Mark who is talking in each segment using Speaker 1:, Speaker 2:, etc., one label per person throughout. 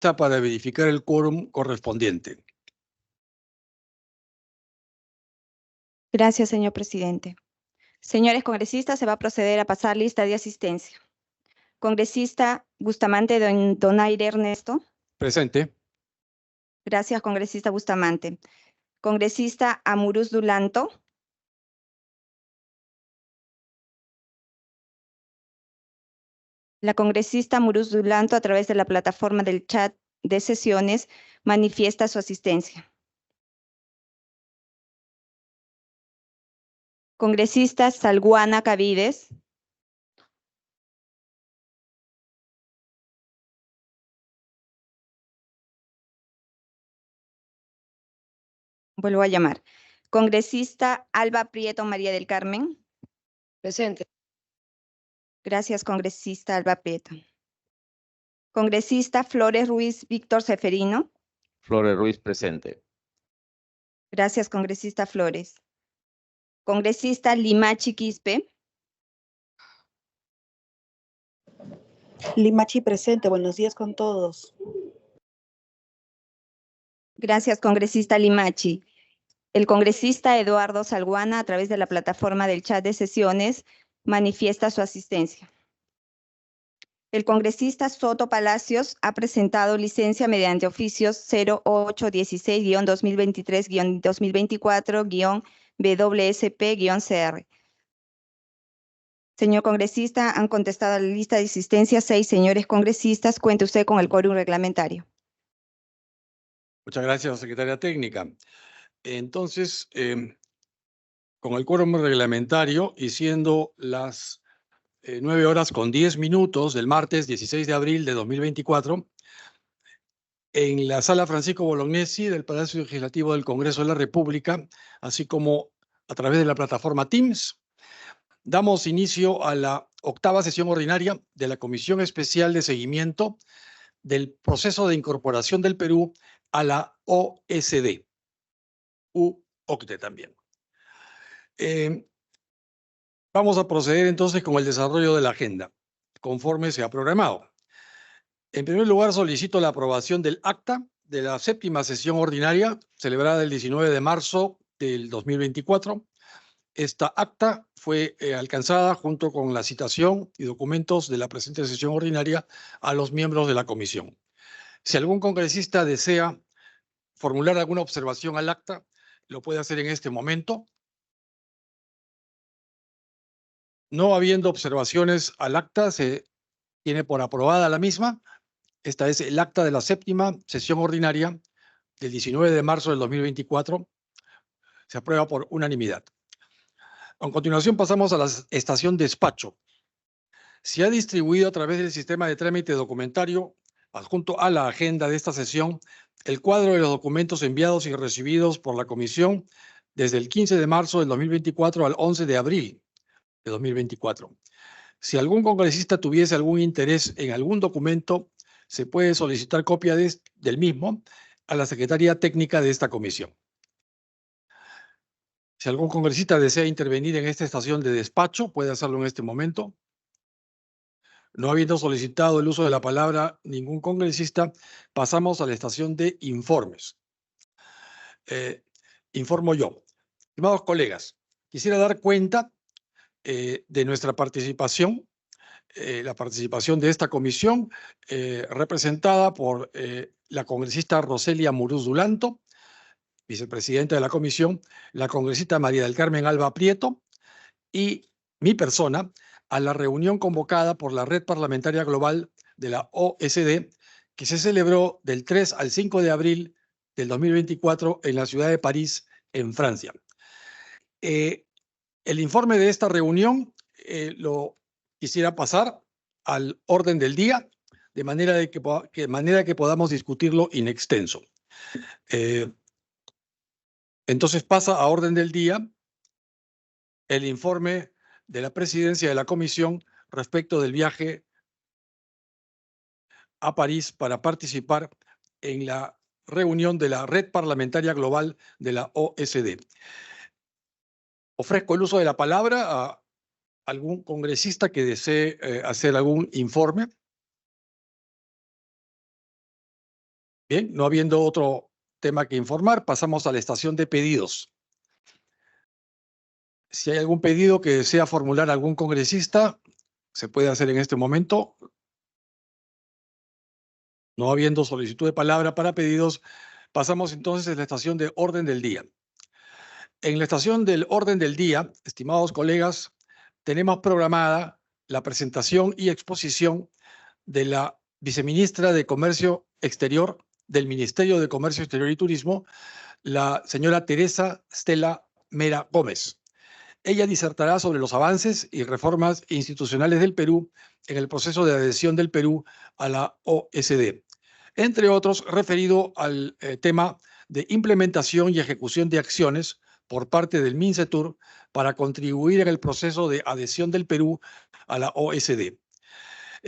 Speaker 1: para verificar el quórum correspondiente.
Speaker 2: Gracias, señor presidente. Señores congresistas, se va a proceder a pasar lista de asistencia. Congresista Bustamante Donaire Ernesto.
Speaker 1: Presente.
Speaker 2: Gracias, congresista Bustamante. Congresista Amuruz Dulanto. La congresista Amuruz Dulanto, a través de la plataforma del chat de sesiones, manifiesta su asistencia. Congresista Salguana Cavides. Vuelvo a llamar. Congresista Alba Prieto María del Carmen.
Speaker 3: Presente.
Speaker 2: Gracias, congresista Alba Prieto. Congresista Flores Ruiz Víctor Seferino.
Speaker 4: Flores Ruiz, presente.
Speaker 2: Gracias, congresista Flores. Congresista Limachi Quispe.
Speaker 3: Limachi presente. Buenos días con todos.
Speaker 2: Gracias, congresista Limachi. El congresista Eduardo Salguana, a través de la plataforma del chat de sesiones, manifiesta su asistencia. El congresista Soto Palacios ha presentado licencia mediante oficios 0816-2023-2024-WSP-CR. Señor congresista, han contestado a la lista de asistencia 6 señores congresistas. Cuente usted con el quórum reglamentario.
Speaker 1: Muchas gracias, secretaria técnica. Entonces, con el quórum reglamentario y siendo las 9:10 del martes 16 de abril de 2024, en la sala Francisco Bolognesi del Palacio Legislativo del Congreso de la República, así como a través de la plataforma Teams, damos inicio a la 8ª sesión ordinaria de la Comisión Especial de Seguimiento del Proceso de Incorporación del Perú a la OECD, OCDE también. Vamos a proceder entonces con el desarrollo de la agenda, conforme se ha programado. En primer lugar, solicito la aprobación del acta de la 7ª sesión ordinaria, celebrada el 19 de marzo del 2024. Esta acta fue alcanzada junto con la citación y documentos de la presente sesión ordinaria a los miembros de la comisión. Si algún congresista desea formular alguna observación al acta, lo puede hacer en este momento. No habiendo observaciones al acta, se tiene por aprobada la misma. Esta es el acta de la 7ª sesión ordinaria del 19 de marzo del 2024. Se aprueba por unanimidad. A continuación pasamos a la estación despacho. Se ha distribuido a través del sistema de trámite documentario, adjunto a la agenda de esta sesión, el cuadro de los documentos enviados y recibidos por la comisión desde el 15 de marzo del 2024 al 11 de abril de 2024. Si algún congresista tuviese algún interés en algún documento, se puede solicitar copia del mismo a la Secretaría Técnica de esta comisión. Si algún congresista desea intervenir en esta estación de despacho, puede hacerlo en este momento. No habiendo solicitado el uso de la palabra ningún congresista, pasamos a la estación de informes. Informo yo. Estimados colegas, quisiera dar cuenta de nuestra participación, la participación de esta comisión, representada por la congresista Roselia Amuruz Dulanto, vicepresidenta de la comisión, la congresista María del Carmen Alba Prieto y mi persona, a la reunión convocada por la Red Parlamentaria Global de la OECD, que se celebró del 3 al 5 de abril del 2024 en la ciudad de París, en Francia. El informe de esta reunión lo quisiera pasar al orden del día, de manera que podamos discutirlo in extenso. Entonces pasa a orden del día el informe de la presidencia de la comisión respecto del viaje a París para participar en la reunión de la Red Parlamentaria Global de la OECD. Ofrezco el uso de la palabra a algún congresista que desee hacer algún informe. Bien, no habiendo otro tema que informar, pasamos a la estación de pedidos. Si hay algún pedido que desea formular algún congresista, se puede hacer en este momento. No habiendo solicitud de palabra para pedidos, pasamos entonces a la estación de orden del día. En la estación del orden del día, estimados colegas, tenemos programada la presentación y exposición de la viceministra de Comercio Exterior del Ministerio de Comercio Exterior y Turismo, la señora Teresa Stella Mera Gómez. Ella disertará sobre los avances y reformas institucionales del Perú en el proceso de adhesión del Perú a la OSD, entre otros referido al tema de implementación y ejecución de acciones por parte del MINCETUR para contribuir en el proceso de adhesión del Perú a la OSD.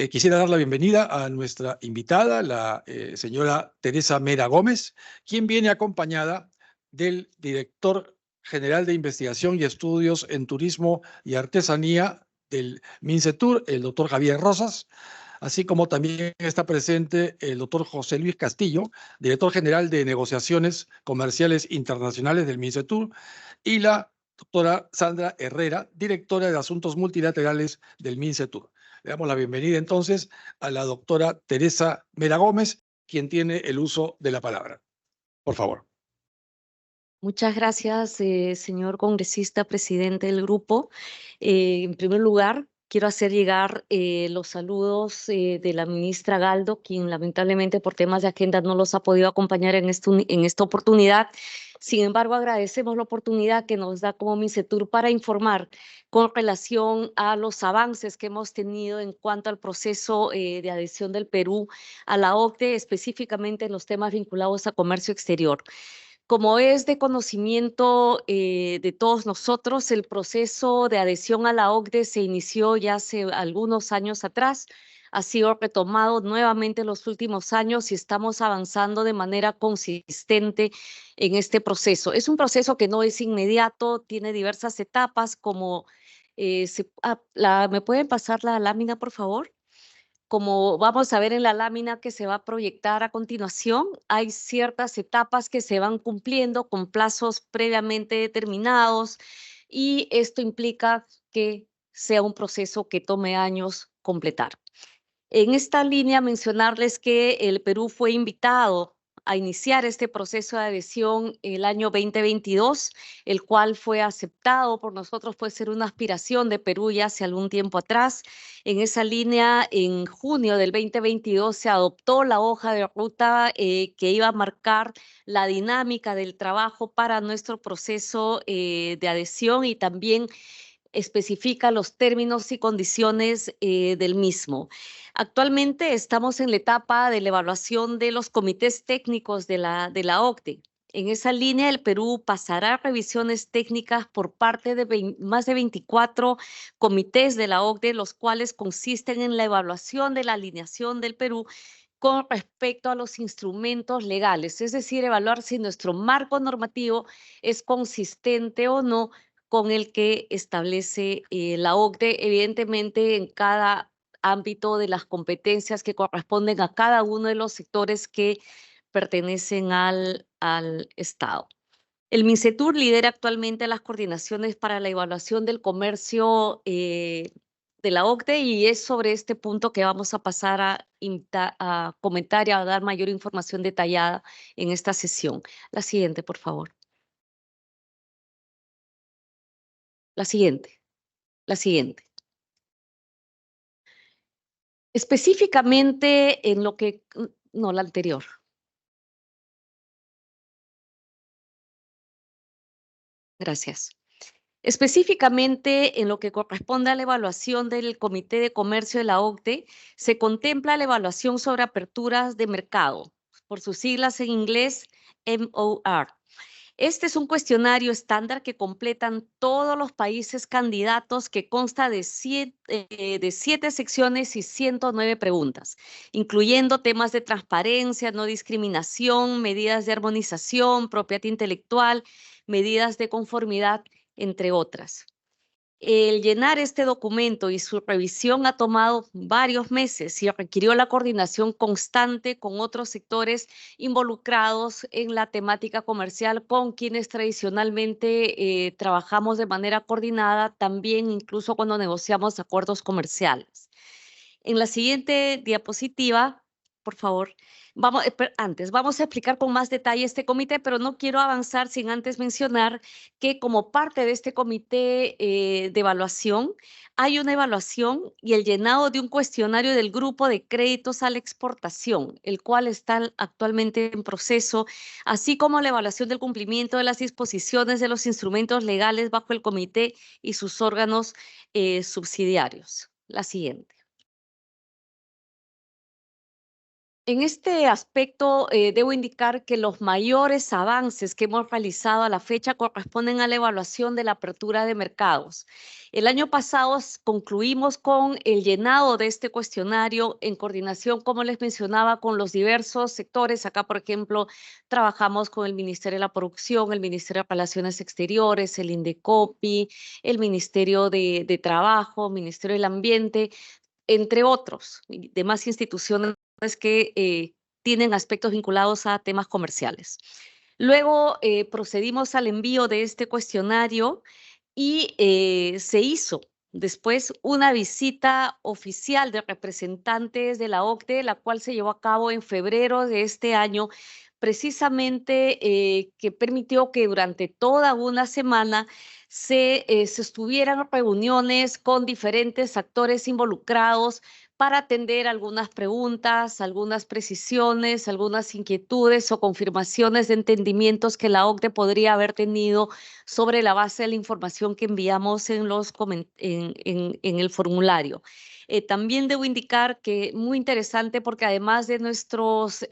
Speaker 1: Quisiera dar la bienvenida a nuestra invitada, la señora Teresa Mera Gómez, quien viene acompañada del director general de Investigación y Estudios en Turismo y Artesanía del MINCETUR, el doctor Javier Rosas, así como también está presente el doctor José Luis Castillo, director general de Negociaciones Comerciales Internacionales del MINCETUR, y la doctora Sandra Herrera, directora de Asuntos Multilaterales del MINCETUR. Le damos la bienvenida entonces a la doctora Teresa Mera Gómez, quien tiene el uso de la palabra. Por favor.
Speaker 5: Muchas gracias, señor congresista, presidente del grupo. En primer lugar, quiero hacer llegar los saludos de la ministra Galdo, quien lamentablemente por temas de agenda no los ha podido acompañar en esta oportunidad. Sin embargo, agradecemos la oportunidad que nos da como MINCETUR para informar con relación a los avances que hemos tenido en cuanto al proceso de adhesión del Perú a la OCDE, específicamente en los temas vinculados a comercio exterior. Como es de conocimiento de todos nosotros, el proceso de adhesión a la OCDE se inició ya hace algunos años atrás, ha sido retomado nuevamente en los últimos años y estamos avanzando de manera consistente en este proceso. Es un proceso que no es inmediato, tiene diversas etapas como... ¿me pueden pasar la lámina, por favor? Como vamos a ver en la lámina que se va a proyectar a continuación, hay ciertas etapas que se van cumpliendo con plazos previamente determinados y esto implica que sea un proceso que tome años completar. En esta línea mencionarles que el Perú fue invitado a iniciar este proceso de adhesión el año 2022, el cual fue aceptado por nosotros, puede ser una aspiración de Perú ya hace algún tiempo atrás. En esa línea, en junio del 2022 se adoptó la hoja de ruta que iba a marcar la dinámica del trabajo para nuestro proceso de adhesión y también especifica los términos y condiciones del mismo. Actualmente estamos en la etapa de la evaluación de los comités técnicos de la OCDE. En esa línea, el Perú pasará revisiones técnicas por parte de más de 24 comités de la OCDE, los cuales consisten en la evaluación de la alineación del Perú con respecto a los instrumentos legales, es decir, evaluar si nuestro marco normativo es consistente o no con el que establece la OCDE, evidentemente en cada ámbito de las competencias que corresponden a cada uno de los sectores que pertenecen al Estado. El MINCETUR lidera actualmente las coordinaciones para la evaluación del comercio de la OCDE y es sobre este punto que vamos a pasar a comentar y a dar mayor información detallada en esta sesión. La siguiente, por favor. La siguiente. Específicamente en lo que... No, la anterior. Gracias. Específicamente en lo que corresponde a la evaluación del Comité de Comercio de la OCDE, se contempla la evaluación sobre aperturas de mercado, por sus siglas en inglés MOR. Este es un cuestionario estándar que completan todos los países candidatos que consta de 7 secciones y 109 preguntas, incluyendo temas de transparencia, no discriminación, medidas de armonización, propiedad intelectual, medidas de conformidad, entre otras. El llenar este documento y su revisión ha tomado varios meses y requirió la coordinación constante con otros sectores involucrados en la temática comercial, con quienes tradicionalmente trabajamos de manera coordinada, también incluso cuando negociamos acuerdos comerciales. En la siguiente diapositiva, por favor, vamos a explicar con más detalle este comité, pero no quiero avanzar sin antes mencionar que como parte de este comité de evaluación, hay una evaluación y el llenado de un cuestionario del grupo de créditos a la exportación, el cual está actualmente en proceso, así como la evaluación del cumplimiento de las disposiciones de los instrumentos legales bajo el comité y sus órganos subsidiarios. La siguiente. En este aspecto, debo indicar que los mayores avances que hemos realizado a la fecha corresponden a la evaluación de la apertura de mercados. El año pasado concluimos con el llenado de este cuestionario en coordinación, como les mencionaba, con los diversos sectores. Acá, por ejemplo, trabajamos con el Ministerio de la Producción, el Ministerio de Relaciones Exteriores, el INDECOPI, el Ministerio de Trabajo, Ministerio del Ambiente, entre otros, y demás instituciones que tienen aspectos vinculados a temas comerciales. Luego procedimos al envío de este cuestionario y se hizo después una visita oficial de representantes de la OCDE, la cual se llevó a cabo en febrero de este año, precisamente que permitió que durante toda una semana se estuvieran reuniones con diferentes actores involucrados para atender algunas preguntas, algunas precisiones, algunas inquietudes o confirmaciones de entendimientos que la OCDE podría haber tenido sobre la base de la información que enviamos en el formulario. También debo indicar que muy interesante porque además de nuestros,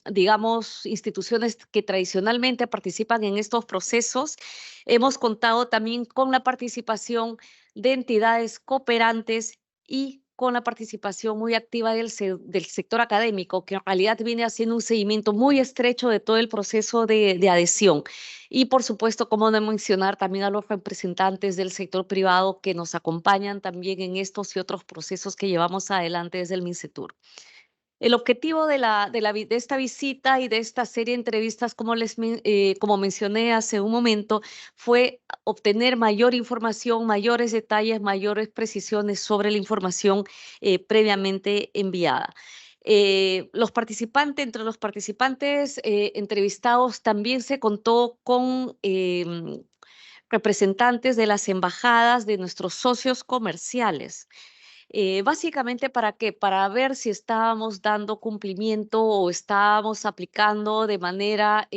Speaker 5: digamos, instituciones que tradicionalmente participan en estos procesos, hemos contado también con la participación de entidades cooperantes y con la participación muy activa del sector académico, que en realidad viene haciendo un seguimiento muy estrecho de todo el proceso de adhesión. Y por supuesto, como no mencionar también a los representantes del sector privado que nos acompañan también en estos y otros procesos que llevamos adelante desde el MINCETUR. El objetivo de esta visita y de esta serie de entrevistas, como mencioné hace un momento, fue obtener mayor información, mayores detalles, mayores precisiones sobre la información previamente enviada. Entre los participantes entrevistados también se contó con representantes de las embajadas de nuestros socios comerciales. Básicamente, ¿para qué? Para ver si estábamos dando cumplimiento o estábamos aplicando de manera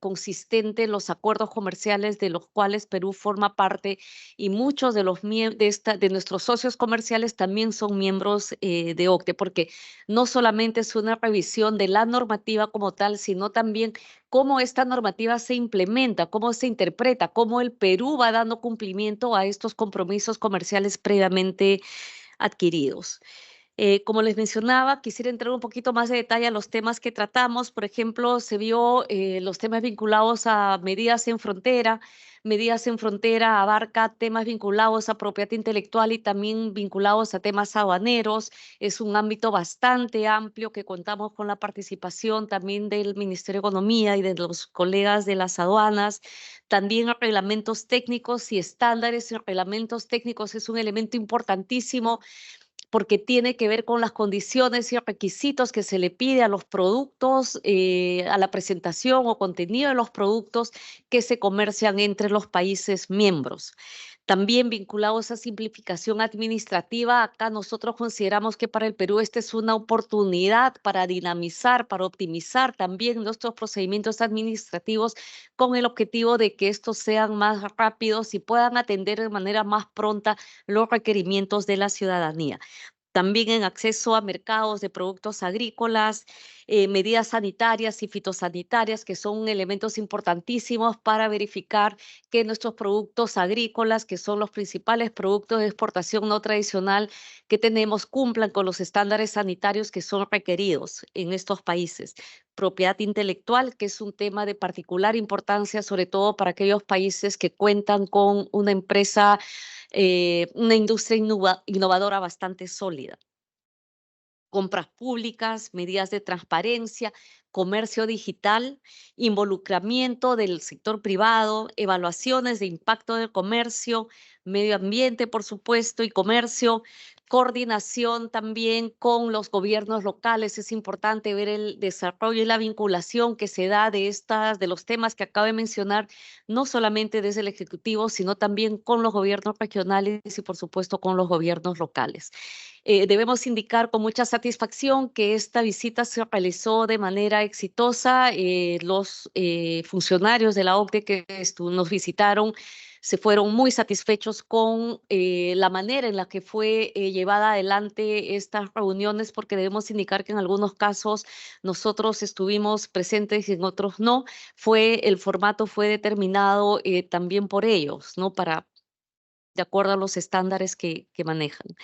Speaker 5: consistente los acuerdos comerciales de los cuales Perú forma parte, y muchos de nuestros socios comerciales también son miembros de OCDE, porque no solamente es una revisión de la normativa como tal, sino también cómo esta normativa se implementa, cómo se interpreta, cómo el Perú va dando cumplimiento a estos compromisos comerciales previamente adquiridos. Como les mencionaba, quisiera entrar un poquito más de detalle a los temas que tratamos. Por ejemplo, se vio los temas vinculados a medidas en frontera. Medidas en frontera abarca temas vinculados a propiedad intelectual y también vinculados a temas aduaneros. Es un ámbito bastante amplio que contamos con la participación también del Ministerio de Economía y de los colegas de las aduanas. También reglamentos técnicos y estándares en reglamentos técnicos es un elemento importantísimo porque tiene que ver con las condiciones y requisitos que se le pide a los productos, a la presentación o contenido de los productos que se comercian entre los países miembros. También vinculados a simplificación administrativa, acá nosotros consideramos que para el Perú esta es una oportunidad para dinamizar, para optimizar también nuestros procedimientos administrativos con el objetivo de que estos sean más rápidos y puedan atender de manera más pronta los requerimientos de la ciudadanía. También en acceso a mercados de productos agrícolas, medidas sanitarias y fitosanitarias, que son elementos importantísimos para verificar que nuestros productos agrícolas, que son los principales productos de exportación no tradicional que tenemos, cumplan con los estándares sanitarios que son requeridos en estos países. propiedad intelectual, que es un tema de particular importancia, sobre todo para aquellos países que cuentan con una empresa, una industria innovadora bastante sólida. Compras públicas, medidas de transparencia, comercio digital, involucramiento del sector privado, evaluaciones de impacto del comercio, medio ambiente, por supuesto, y comercio, coordinación también con los gobiernos locales. Es importante ver el desarrollo y la vinculación que se da de los temas que acabo de mencionar, no solamente desde el Ejecutivo, sino también con los gobiernos regionales y, por supuesto, con los gobiernos locales. Debemos indicar con mucha satisfacción que esta visita se realizó de manera exitosa. Los funcionarios de la OCDE que nos visitaron se fueron muy satisfechos con la manera en la que fue llevada adelante estas reuniones, porque debemos indicar que en algunos casos nosotros estuvimos presentes y en otros no. El formato fue determinado también por ellos, ¿no? De acuerdo a los estándares que manejan.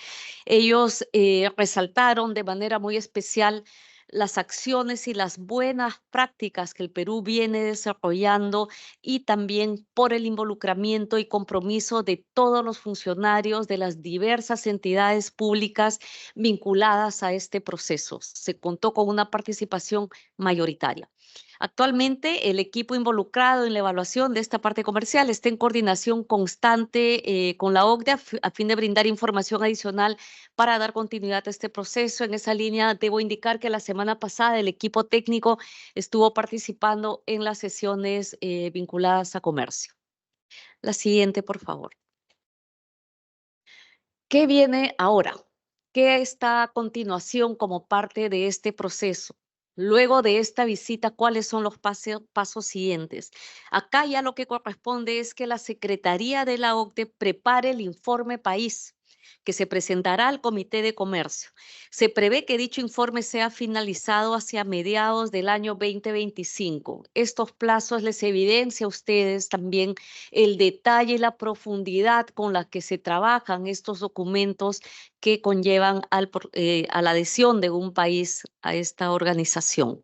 Speaker 5: Ellos resaltaron de manera muy especial las acciones y las buenas prácticas que el Perú viene desarrollando y también por el involucramiento y compromiso de todos los funcionarios de las diversas entidades públicas vinculadas a este proceso. Se contó con una participación mayoritaria. Actualmente, el equipo involucrado en la evaluación de esta parte comercial está en coordinación constante con la OCDE a fin de brindar información adicional para dar continuidad a este proceso. En esa línea, debo indicar que la semana pasada el equipo técnico estuvo participando en las sesiones vinculadas a comercio. La siguiente, por favor. ¿Qué viene ahora? ¿Qué está a continuación como parte de este proceso? Luego de esta visita, ¿cuáles son los pasos siguientes? Acá ya lo que corresponde es que la Secretaría de la OCDE prepare el informe país que se presentará al Comité de Comercio. Se prevé que dicho informe sea finalizado hacia mediados del año 2025. Estos plazos les evidencia a ustedes también el detalle y la profundidad con la que se trabajan estos documentos que conllevan a la adhesión de un país a esta organización.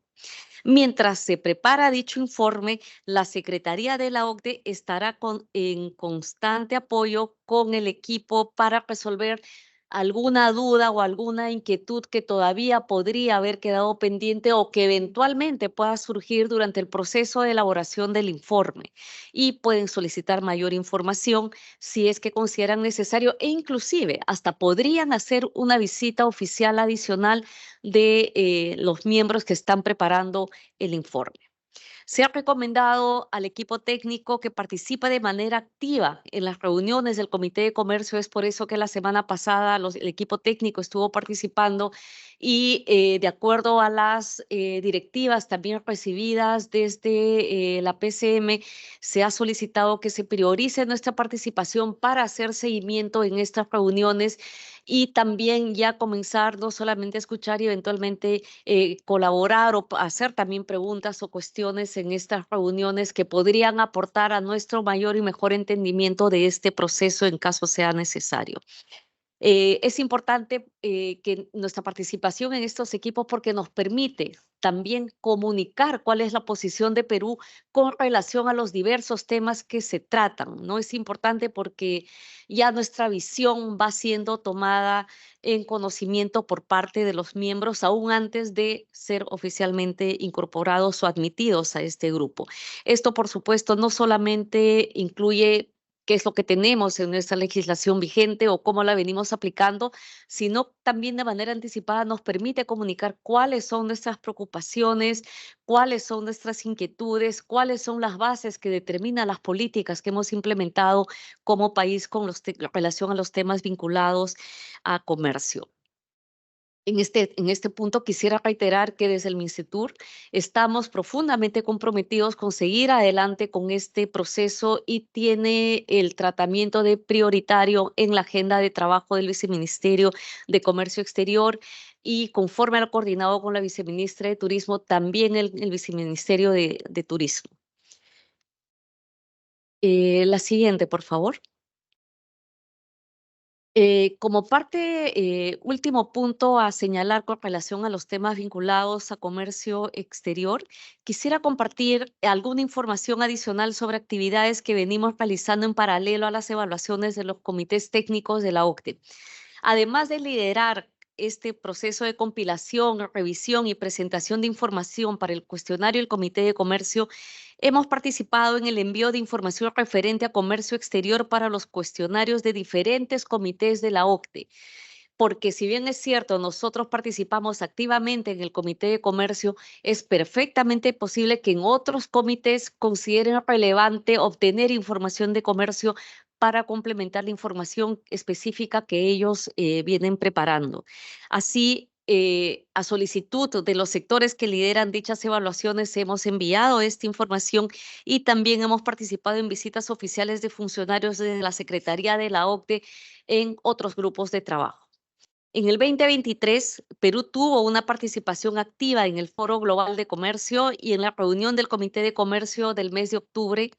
Speaker 5: Mientras se prepara dicho informe, la Secretaría de la OCDE estará en constante apoyo con el equipo para resolver alguna duda o alguna inquietud que todavía podría haber quedado pendiente o que eventualmente pueda surgir durante el proceso de elaboración del informe. Y pueden solicitar mayor información si es que consideran necesario e inclusive hasta podrían hacer una visita oficial adicional de los miembros que están preparando el informe. Se ha recomendado al equipo técnico que participe de manera activa en las reuniones del Comité de Comercio. Es por eso que la semana pasada el equipo técnico estuvo participando y de acuerdo a las directivas también recibidas desde la PCM, se ha solicitado que se priorice nuestra participación para hacer seguimiento en estas reuniones y también ya comenzar no solamente a escuchar y eventualmente colaborar o hacer también preguntas o cuestiones en estas reuniones que podrían aportar a nuestro mayor y mejor entendimiento de este proceso en caso sea necesario. Es importante que nuestra participación en estos equipos porque nos permite también comunicar cuál es la posición de Perú con relación a los diversos temas que se tratan, ¿no? Es importante porque ya nuestra visión va siendo tomada en conocimiento por parte de los miembros aún antes de ser oficialmente incorporados o admitidos a este grupo. Esto, por supuesto, no solamente incluye qué es lo que tenemos en nuestra legislación vigente o cómo la venimos aplicando, sino también de manera anticipada nos permite comunicar cuáles son nuestras preocupaciones, cuáles son nuestras inquietudes, cuáles son las bases que determinan las políticas que hemos implementado como país con relación a los temas vinculados a comercio. En este punto quisiera reiterar que desde el MINCETUR estamos profundamente comprometidos con seguir adelante con este proceso y tiene el tratamiento de prioritario en la agenda de trabajo del Viceministerio de Comercio Exterior y conforme a lo coordinado con la Viceministra de Turismo, también el Viceministerio de Turismo. La siguiente, por favor. Como parte, último punto a señalar con relación a los temas vinculados a comercio exterior, quisiera compartir alguna información adicional sobre actividades que venimos realizando en paralelo a las evaluaciones de los comités técnicos de la OCDE. Además de liderar este proceso de compilación, revisión y presentación de información para el cuestionario del Comité de Comercio, hemos participado en el envío de información referente a comercio exterior para los cuestionarios de diferentes comités de la OCDE. Porque si bien es cierto, nosotros participamos activamente en el Comité de Comercio, es perfectamente posible que en otros comités consideren relevante obtener información de comercio para complementar la información específica que ellos vienen preparando. Así, a solicitud de los sectores que lideran dichas evaluaciones, hemos enviado esta información y también hemos participado en visitas oficiales de funcionarios de la Secretaría de la OCDE en otros grupos de trabajo. En el 2023, Perú tuvo una participación activa en el Foro Global de Comercio y en la reunión del Comité de Comercio del mes de octubre,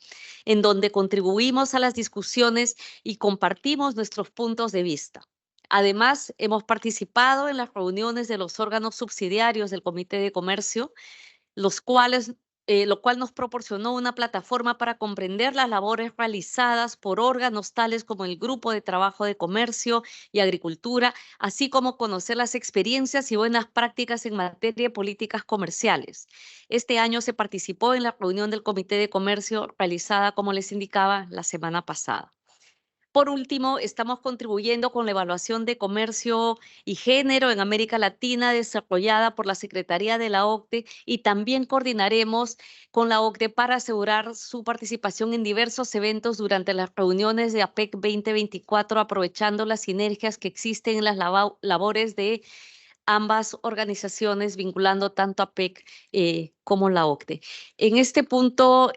Speaker 5: en donde contribuimos a las discusiones y compartimos nuestros puntos de vista. Además, hemos participado en las reuniones de los órganos subsidiarios del Comité de Comercio, lo cual nos proporcionó una plataforma para comprender las labores realizadas por órganos tales como el Grupo de Trabajo de Comercio y Agricultura, así como conocer las experiencias y buenas prácticas en materia de políticas comerciales. Este año se participó en la reunión del Comité de Comercio realizada, como les indicaba, la semana pasada. Por último, estamos contribuyendo con la evaluación de comercio y género en América Latina desarrollada por la Secretaría de la OCDE y también coordinaremos con la OCDE para asegurar su participación en diversos eventos durante las reuniones de APEC 2024, aprovechando las sinergias que existen en las labores de ambas organizaciones, vinculando tanto a PEC como la OCDE. En este punto,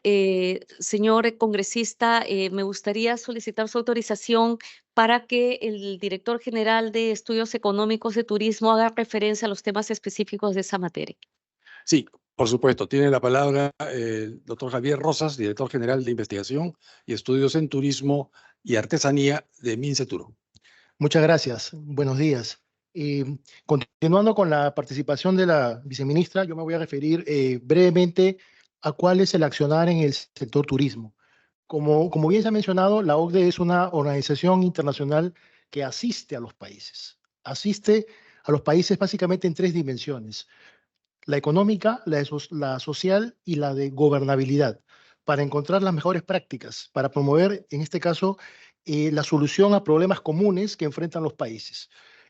Speaker 5: señor congresista, me gustaría solicitar su autorización para que el director general de Estudios Económicos de Turismo haga referencia a los temas específicos de esa materia.
Speaker 1: Sí, por supuesto. Tiene la palabra el doctor Javier Rosas, director general de Investigación y Estudios en Turismo y Artesanía de Minceturo.
Speaker 6: Muchas gracias. Buenos días. Continuando con la participación de la viceministra, yo me voy a referir brevemente a cuál es el accionar en el sector turismo. Como bien se ha mencionado, la OCDE es una organización internacional que asiste a los países. Asiste a los países básicamente en tres dimensiones: la económica, la social y la de gobernabilidad, para encontrar las mejores prácticas, para promover, en este caso, la solución a problemas comunes que enfrentan los países.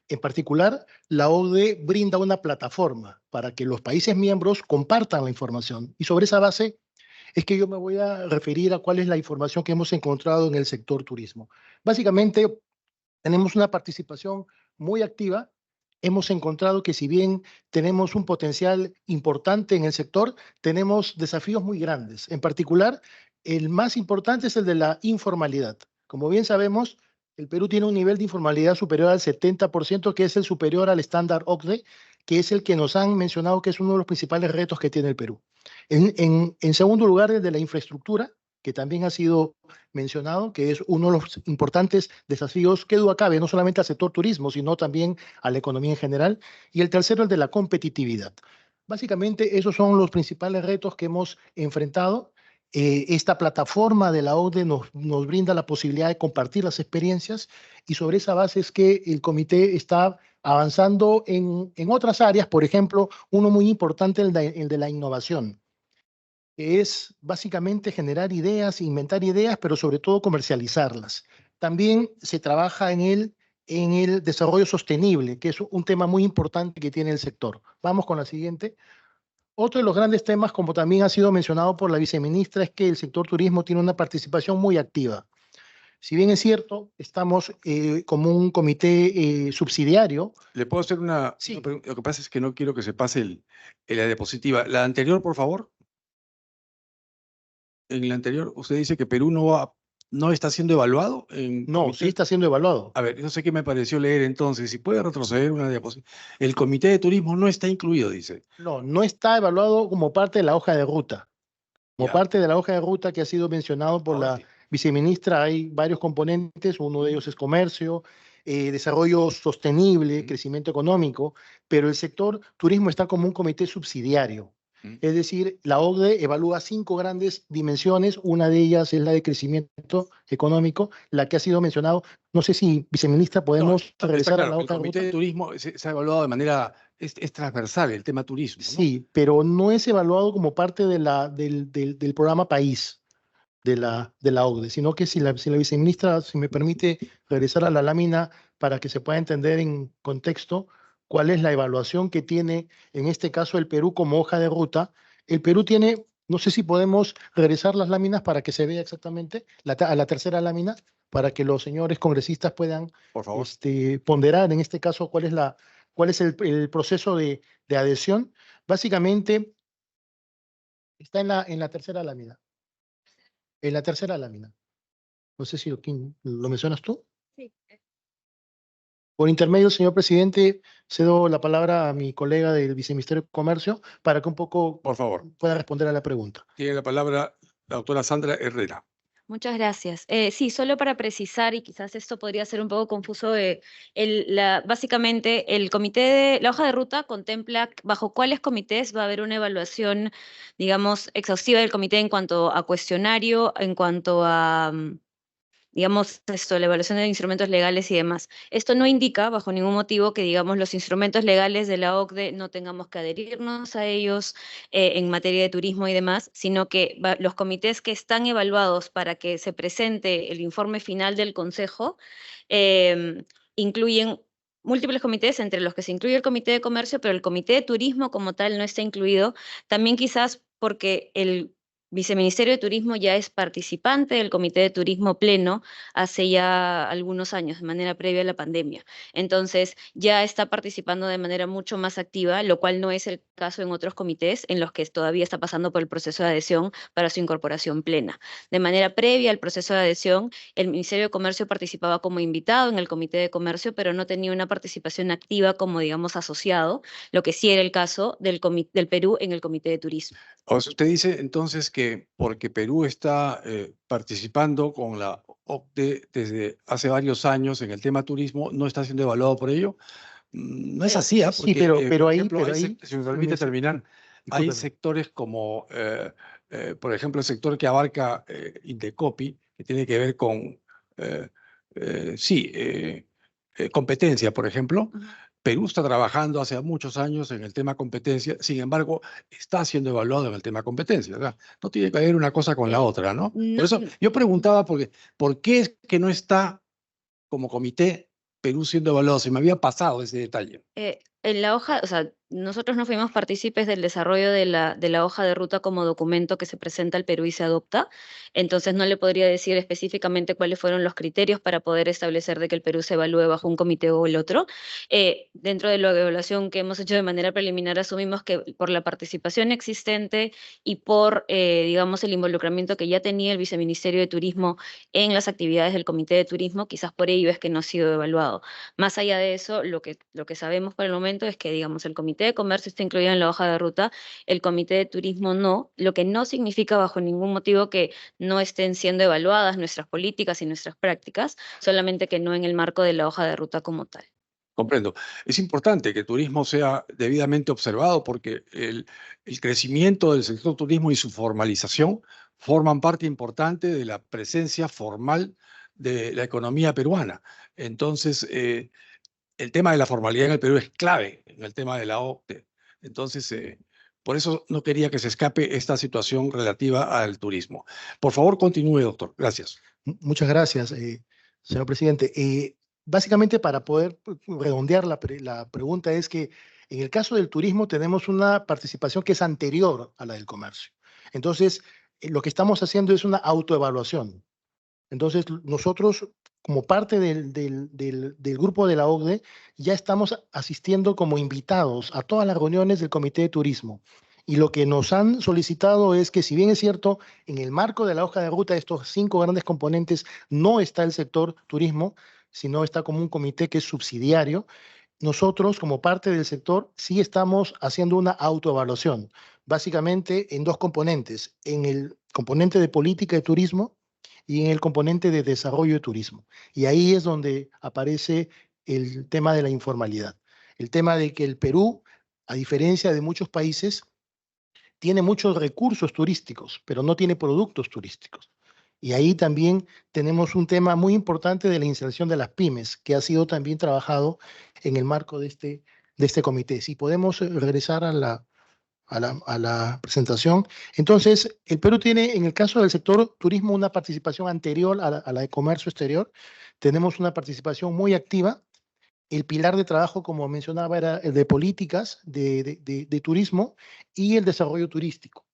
Speaker 6: En particular, la OCDE brinda una plataforma para que los países miembros compartan la información, y sobre esa base es que yo me voy a referir a cuál es la información que hemos encontrado en el sector turismo. Básicamente, tenemos una participación muy activa. Hemos encontrado que si bien tenemos un potencial importante en el sector, tenemos desafíos muy grandes. En particular, el más importante es el de la informalidad. Como bien sabemos, el Perú tiene un nivel de informalidad superior al 70%, que es el superior al estándar OCDE, que es el que nos han mencionado que es uno de los principales retos que tiene el Perú. En segundo lugar, el de la infraestructura, que también ha sido mencionado, que es uno de los importantes desafíos que duda cabe, no solamente al sector turismo, sino también a la economía en general. Y el tercero, el de la competitividad. Básicamente, esos son los principales retos que hemos enfrentado. Esta plataforma de la OCDE nos brinda la posibilidad de compartir las experiencias, y sobre esa base es que el comité está avanzando en otras áreas. Por ejemplo, uno muy importante, el de la innovación, que es básicamente generar ideas, inventar ideas, pero sobre todo comercializarlas. También se trabaja en el desarrollo sostenible, que es un tema muy importante que tiene el sector. Vamos con la siguiente. Otro de los grandes temas, como también ha sido mencionado por la viceministra, es que el sector turismo tiene una participación muy activa. Si bien es cierto, estamos como un comité subsidiario.
Speaker 1: ¿Le puedo hacer una pregunta? Lo que pasa es que no quiero que se pase la diapositiva. La anterior, por favor. En la anterior, usted dice que Perú no está siendo evaluado.
Speaker 6: No, sí está siendo evaluado.
Speaker 1: A ver, no sé qué me pareció leer entonces. Si puede retroceder una diapositiva. El Comité de Turismo no está incluido, dice.
Speaker 6: No está evaluado como parte de la hoja de ruta. Como parte de la hoja de ruta que ha sido mencionado por la viceministra, hay varios componentes. Uno de ellos es comercio, desarrollo sostenible, crecimiento económico, pero el sector turismo está como un comité subsidiario. Es decir, la OCDE evalúa 5 grandes dimensiones, una de ellas es la de crecimiento económico, la que ha sido mencionado. No sé si, viceministra, podemos
Speaker 1: Está
Speaker 6: regresar a
Speaker 1: claro
Speaker 6: la
Speaker 1: que el
Speaker 6: hoja de
Speaker 1: Comité
Speaker 6: ruta.
Speaker 1: de Turismo se ha evaluado de manera, es transversal el tema turismo, ¿no?
Speaker 6: Sí, pero no es evaluado como parte de del programa País de la OCDE, sino que si la viceministra, si me permite regresar a la lámina para que se pueda entender en contexto cuál es la evaluación que tiene, en este caso, el Perú como hoja de ruta. El Perú tiene, no sé si podemos regresar las láminas para que se vea exactamente, a la tercera lámina, para que los señores congresistas puedan
Speaker 1: Por favor.
Speaker 6: ponderar, en este caso, cuál es el proceso de adhesión. Básicamente, está en la tercera lámina. En la tercera lámina. No sé si lo mencionas tú.
Speaker 2: Sí.
Speaker 6: Por intermedio, señor presidente, cedo la palabra a mi colega del Viceministerio de Comercio para que un poco
Speaker 1: Por favor.
Speaker 6: pueda responder a la pregunta.
Speaker 1: Tiene la palabra la doctora Sandra Herrera.
Speaker 5: Muchas gracias. Sí, solo para precisar, y quizás esto podría ser un poco confuso, básicamente la hoja de ruta contempla bajo cuáles comités va a haber una evaluación, digamos, exhaustiva del comité en cuanto a cuestionario, en cuanto a digamos, la evaluación de instrumentos legales y demás. Esto no indica, bajo ningún motivo, que, digamos, los instrumentos legales de la OCDE no tengamos que adherirnos a ellos en materia de turismo y demás, sino que los comités que están evaluados para que se presente el informe final del Consejo incluyen múltiples comités, entre los que se incluye el Comité de Comercio, pero el Comité de Turismo como tal no está incluido, también quizás porque el Viceministerio de Turismo ya es participante del Comité de Turismo Pleno hace ya algunos años, de manera previa a la pandemia. Entonces, ya está participando de manera mucho más activa, lo cual no es el caso en otros comités en los que todavía está pasando por el proceso de adhesión para su incorporación plena. De manera previa al proceso de adhesión, el Ministerio de Comercio participaba como invitado en el Comité de Comercio, pero no tenía una participación activa como, digamos, asociado, lo que sí era el caso del Perú en el Comité de Turismo.
Speaker 1: O sea, usted dice entonces que porque Perú está participando con la OCDE desde hace varios años en el tema turismo, no está siendo evaluado por ello. No es así, ¿ah?
Speaker 6: Sí,
Speaker 1: Porque,
Speaker 6: pero
Speaker 1: por
Speaker 6: ahí,
Speaker 1: ejemplo,
Speaker 6: pero
Speaker 1: hay
Speaker 6: ahí,
Speaker 1: si me permite terminar, hay
Speaker 6: discúlpeme.
Speaker 1: sectores como, por ejemplo, el sector que abarca Indecopi, que tiene que ver con, competencia, por ejemplo. Perú está trabajando hace muchos años en el tema competencia, sin embargo, está siendo evaluado en el tema competencia. ¿Verdad? No tiene que ver una cosa con la otra, ¿no? Por eso yo preguntaba, ¿por qué es que no está como comité Perú siendo evaluado? Se me había pasado ese detalle.
Speaker 5: En la hoja, o sea, nosotros no fuimos partícipes del desarrollo de la hoja de ruta como documento que se presenta al Perú y se adopta, entonces no le podría decir específicamente cuáles fueron los criterios para poder establecer de que el Perú se evalúe bajo un comité o el otro. Dentro de la evaluación que hemos hecho de manera preliminar, asumimos que por la participación existente y por, digamos, el involucramiento que ya tenía el Viceministerio de Turismo en las actividades del Comité de Turismo, quizás por ello es que no ha sido evaluado. Más allá de eso, lo que sabemos por el momento es que, digamos, el Comité de Comercio está incluido en la hoja de ruta, el Comité de Turismo no, lo que no significa bajo ningún motivo que no estén siendo evaluadas nuestras políticas y nuestras prácticas, solamente que no en el marco de la hoja de ruta como tal.
Speaker 1: Comprendo. Es importante que el turismo sea debidamente observado porque el crecimiento del sector turismo y su formalización forman parte importante de la presencia formal de la economía peruana. Entonces, el tema de la formalidad en el Perú es clave en el tema de la OCDE. Entonces, por eso no quería que se escape esta situación relativa al turismo. Por favor, continúe, doctor. Gracias.
Speaker 6: Muchas gracias, señor presidente. Básicamente, para poder redondear la pregunta, es que en el caso del turismo tenemos una participación que es anterior a la del comercio. Entonces, lo que estamos haciendo es una autoevaluación. Entonces, nosotros, como parte del grupo de la OCDE, ya estamos asistiendo como invitados a todas las reuniones del Comité de Turismo. Y lo que nos han solicitado es que, si bien es cierto, en el marco de la hoja de ruta de estos 5 grandes componentes no está el sector turismo, sino está como un comité que es subsidiario, nosotros, como parte del sector, sí estamos haciendo una autoevaluación, básicamente en 2 componentes. En el componente de política de turismo, y en el componente de desarrollo de turismo. Y ahí es donde aparece el tema de la informalidad. El tema de que el Perú, a diferencia de muchos países, tiene muchos recursos turísticos, pero no tiene productos turísticos. Y ahí también tenemos un tema muy importante de la inserción de las pymes, que ha sido también trabajado en el marco de este comité. Si podemos regresar a la presentación. Entonces, el Perú tiene, en el caso del sector turismo, una participación anterior a la de comercio exterior. Tenemos una participación muy activa. El pilar de trabajo, como mencionaba, era el de políticas de turismo y el desarrollo turístico.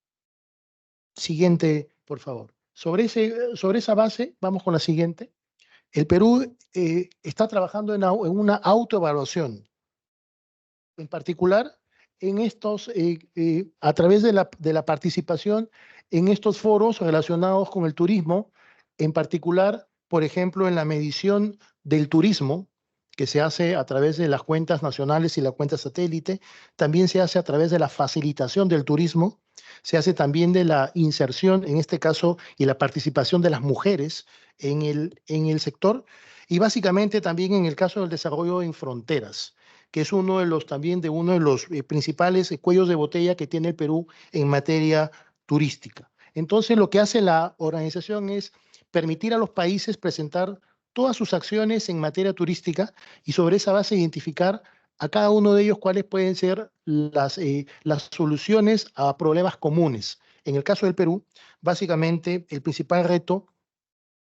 Speaker 6: Siguiente, por favor. Sobre esa base, vamos con la siguiente. El Perú está trabajando en una autoevaluación, en particular en estos, a través de la participación en estos foros relacionados con el turismo, en particular, por ejemplo, en la medición del turismo, que se hace a través de las cuentas nacionales y la cuenta satélite, también se hace a través de la facilitación del turismo, se hace también de la inserción, en este caso, y la participación de las mujeres en el sector, y básicamente también en el caso del desarrollo en fronteras, que es uno de los principales cuellos de botella que tiene el Perú en materia turística. Entonces, lo que hace la organización es permitir a los países presentar todas sus acciones en materia turística y sobre esa base identificar a cada uno de ellos cuáles pueden ser las soluciones a problemas comunes. En el caso del Perú, básicamente el principal reto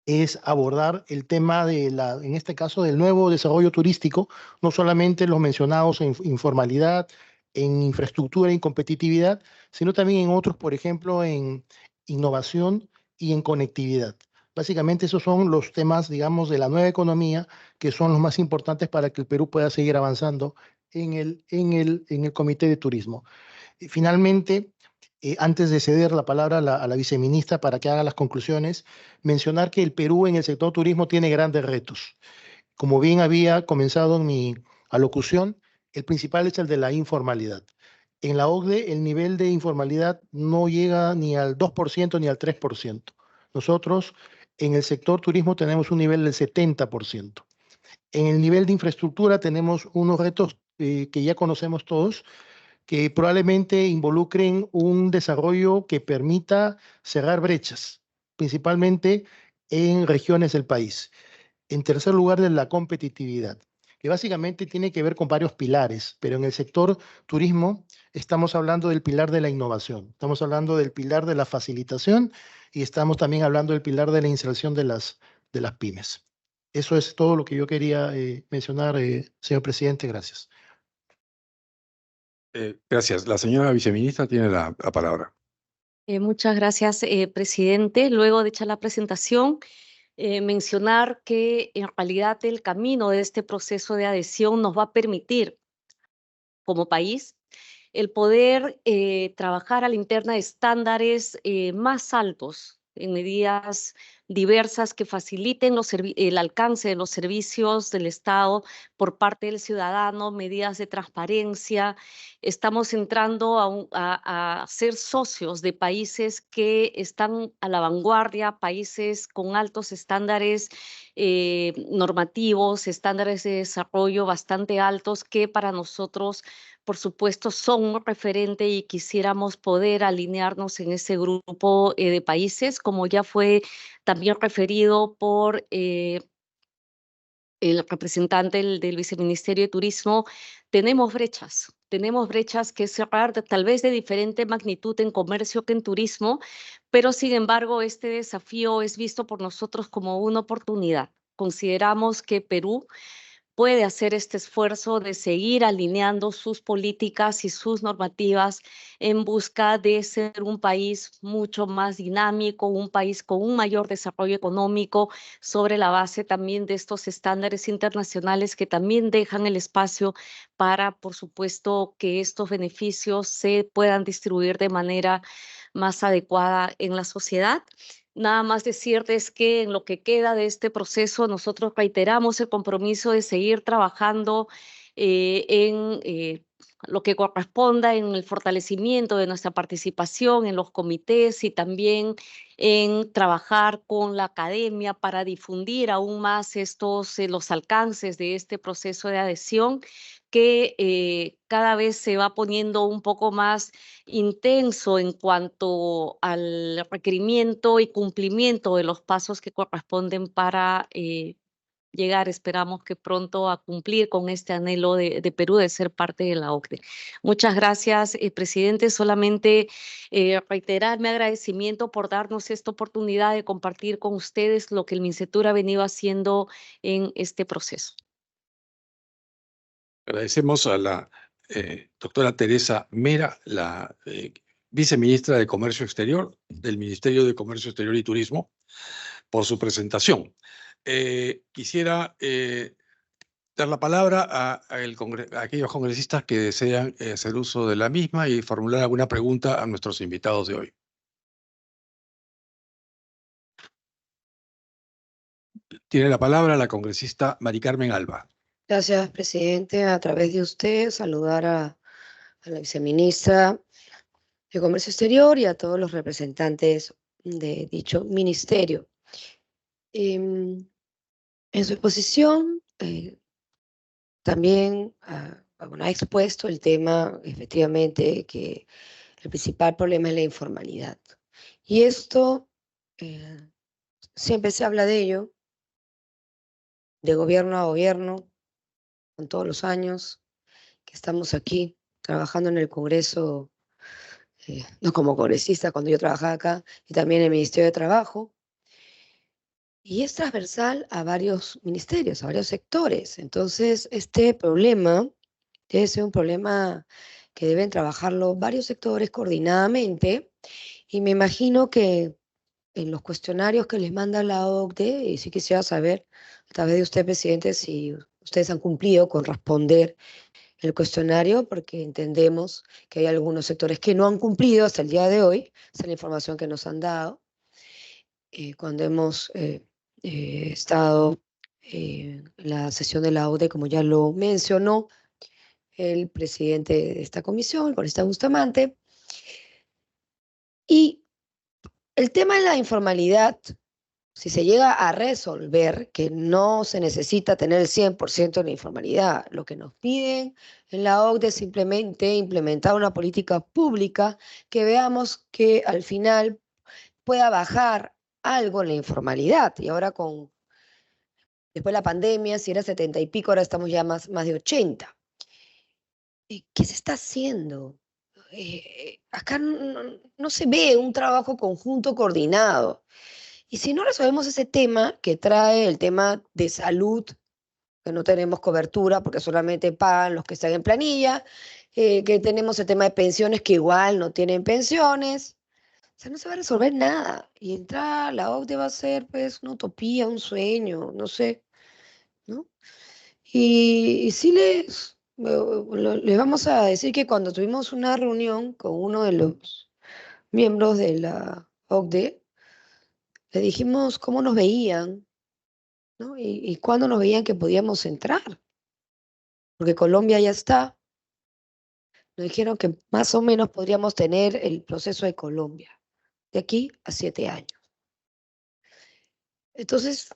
Speaker 6: es abordar el tema en este caso, del nuevo desarrollo turístico, no solamente los mencionados en informalidad, en infraestructura y competitividad, sino también en otros, por ejemplo, en innovación y en conectividad. Básicamente esos son los temas, digamos, de la nueva economía, que son los más importantes para que el Perú pueda seguir avanzando en el Comité de Turismo. Finalmente, antes de ceder la palabra a la viceministra para que haga las conclusiones, mencionar que el Perú en el sector turismo tiene grandes retos. Como bien había comenzado en mi alocución, el principal es el de la informalidad. En la OCDE, el nivel de informalidad no llega ni al 2% ni al 3%. Nosotros, en el sector turismo, tenemos un nivel del 70%. En el nivel de infraestructura tenemos unos retos que ya conocemos todos, que probablemente involucren un desarrollo que permita cerrar brechas, principalmente en regiones del país. En tercer lugar, de la competitividad, que básicamente tiene que ver con varios pilares, pero en el sector turismo estamos hablando del pilar de la innovación, estamos hablando del pilar de la facilitación y estamos también hablando del pilar de la inserción de las pymes. Eso es todo lo que yo quería mencionar, señor presidente. Gracias.
Speaker 1: Gracias. La señora viceministra tiene la palabra.
Speaker 5: Muchas gracias, presidente. Luego de hecha la presentación, mencionar que en realidad el camino de este proceso de adhesión nos va a permitir, como país, el poder trabajar a la interna de estándares más altos en medidas diversas que faciliten el alcance de los servicios del Estado por parte del ciudadano, medidas de transparencia. Estamos entrando a ser socios de países que están a la vanguardia, países con altos estándares normativos, estándares de desarrollo bastante altos que para nosotros, por supuesto, son un referente y quisiéramos poder alinearnos en ese grupo de países, como ya fue también referido por el representante del Viceministerio de Turismo. Tenemos brechas que cerrar, tal vez de diferente magnitud en comercio que en turismo, pero sin embargo este desafío es visto por nosotros como una oportunidad. Consideramos que Perú puede hacer este esfuerzo de seguir alineando sus políticas y sus normativas en busca de ser un país mucho más dinámico, un país con un mayor desarrollo económico, sobre la base también de estos estándares internacionales que también dejan el espacio para, por supuesto, que estos beneficios se puedan distribuir de manera más adecuada en la sociedad. Nada más decirles que en lo que queda de este proceso, nosotros reiteramos el compromiso de seguir trabajando en lo que corresponda en el fortalecimiento de nuestra participación en los comités y también en trabajar con la academia para difundir aún más los alcances de este proceso de adhesión que cada vez se va poniendo un poco más intenso en cuanto al requerimiento y cumplimiento de los pasos que corresponden para llegar, esperamos que pronto, a cumplir con este anhelo de Perú de ser parte de la OCDE. Muchas gracias, presidente. Solamente reiterar mi agradecimiento por darnos esta oportunidad de compartir con ustedes lo que el MINCETUR ha venido haciendo en este proceso.
Speaker 1: Agradecemos a la doctora Teresa Mera, la viceministra de Comercio Exterior del Ministerio de Comercio Exterior y Turismo, por su presentación. Quisiera dar la palabra a aquellos congresistas que desean hacer uso de la misma y formular alguna pregunta a nuestros invitados de hoy. Tiene la palabra la congresista Mari Carmen Alba.
Speaker 3: Gracias, presidente. A través de usted, saludar a la viceministra de Comercio Exterior y a todos los representantes de dicho ministerio. En su exposición, también ha expuesto el tema, efectivamente, que el principal problema es la informalidad. Y esto, siempre se habla de ello, de gobierno a gobierno, con todos los años que estamos aquí trabajando en el Congreso, no como congresista, cuando yo trabajaba acá, y también en el Ministerio de Trabajo. Y es transversal a varios ministerios, a varios sectores. Entonces, este problema debe ser un problema que deben trabajarlo varios sectores coordinadamente. Y me imagino que en los cuestionarios que les manda la OCDE, y sí quisiera saber, a través de usted, presidente, si ustedes han cumplido con responder el cuestionario, porque entendemos que hay algunos sectores que no han cumplido hasta el día de hoy. Esa es la información que nos han dado. Cuando hemos estado en la sesión de la OCDE, como ya lo mencionó el presidente de esta comisión, el congresista Bustamante. Y el tema de la informalidad, si se llega a resolver, que no se necesita tener el 100% de la informalidad, lo que nos piden en la OCDE es simplemente implementar una política pública que veamos que al final pueda bajar algo en la informalidad. Y ahora después de la pandemia, si era 70 y pico, ahora estamos ya más de 80. ¿Qué se está haciendo? Acá no se ve un trabajo conjunto coordinado. Y si no resolvemos ese tema que trae el tema de salud, que no tenemos cobertura porque solamente pagan los que están en planilla, que tenemos el tema de pensiones que igual no tienen pensiones, o sea, no se va a resolver nada. Y entrar a la OCDE va a ser pues una utopía, un sueño, no sé, ¿no? Y sí les vamos a decir que cuando tuvimos una reunión con uno de los miembros de la OCDE, le dijimos cómo nos veían, ¿no? Y cuándo nos veían que podíamos entrar, porque Colombia ya está. Nos dijeron que más o menos podríamos tener el proceso de Colombia, de aquí a 7 años. Entonces,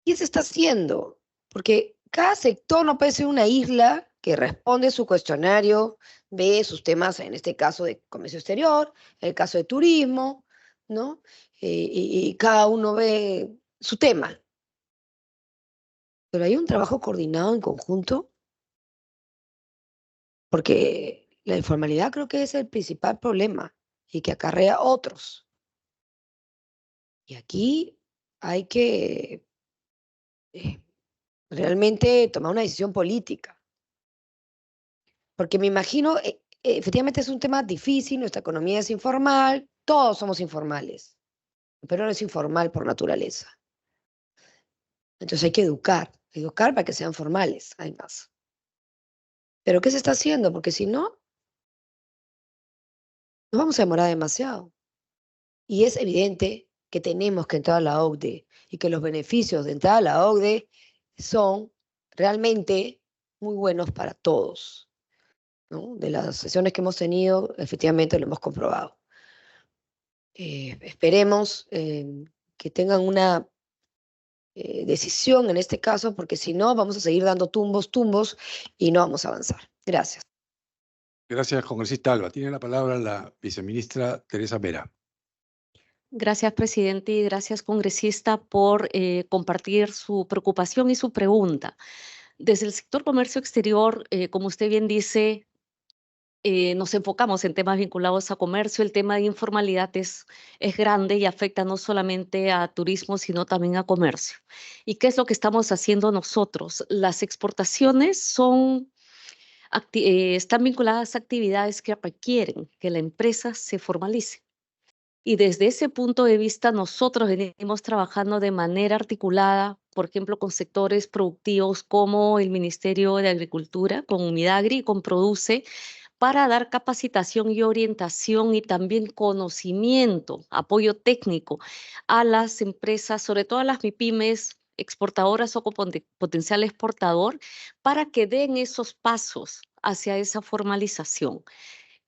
Speaker 3: ¿qué se está haciendo? Porque cada sector no puede ser una isla que responde su cuestionario, ve sus temas, en este caso de comercio exterior, en el caso de turismo, ¿no? Y cada uno ve su tema. Pero hay un trabajo coordinado en conjunto, porque la informalidad creo que es el principal problema y que acarrea otros. Y aquí hay que realmente tomar una decisión política. Porque me imagino, efectivamente es un tema difícil, nuestra economía es informal, todos somos informales, pero no es informal por naturaleza. Entonces hay que educar para que sean formales, además. Pero ¿qué se está haciendo? Porque si no, nos vamos a demorar demasiado. Y es evidente que tenemos que entrar a la OCDE y que los beneficios de entrar a la OCDE son realmente muy buenos para todos, ¿no? De las sesiones que hemos tenido, efectivamente lo hemos comprobado. Esperemos que tengan una decisión en este caso, porque si no, vamos a seguir dando tumbos y no vamos a avanzar. Gracias.
Speaker 1: Gracias, congresista Alba. Tiene la palabra la viceministra Teresa Vera.
Speaker 5: Gracias, presidente, y gracias, congresista, por compartir su preocupación y su pregunta. Desde el sector comercio exterior, como usted bien dice, nos enfocamos en temas vinculados a comercio. El tema de informalidad es grande y afecta no solamente a turismo, sino también a comercio. ¿Y qué es lo que estamos haciendo nosotros? Las exportaciones están vinculadas a actividades que requieren que la empresa se formalice. Y desde ese punto de vista, nosotros venimos trabajando de manera articulada, por ejemplo, con sectores productivos como el Ministerio de Agricultura, con Midagri y con Produce, para dar capacitación y orientación y también conocimiento, apoyo técnico a las empresas, sobre todo a las MIPYMES, exportadoras o con potencial exportador, para que den esos pasos hacia esa formalización.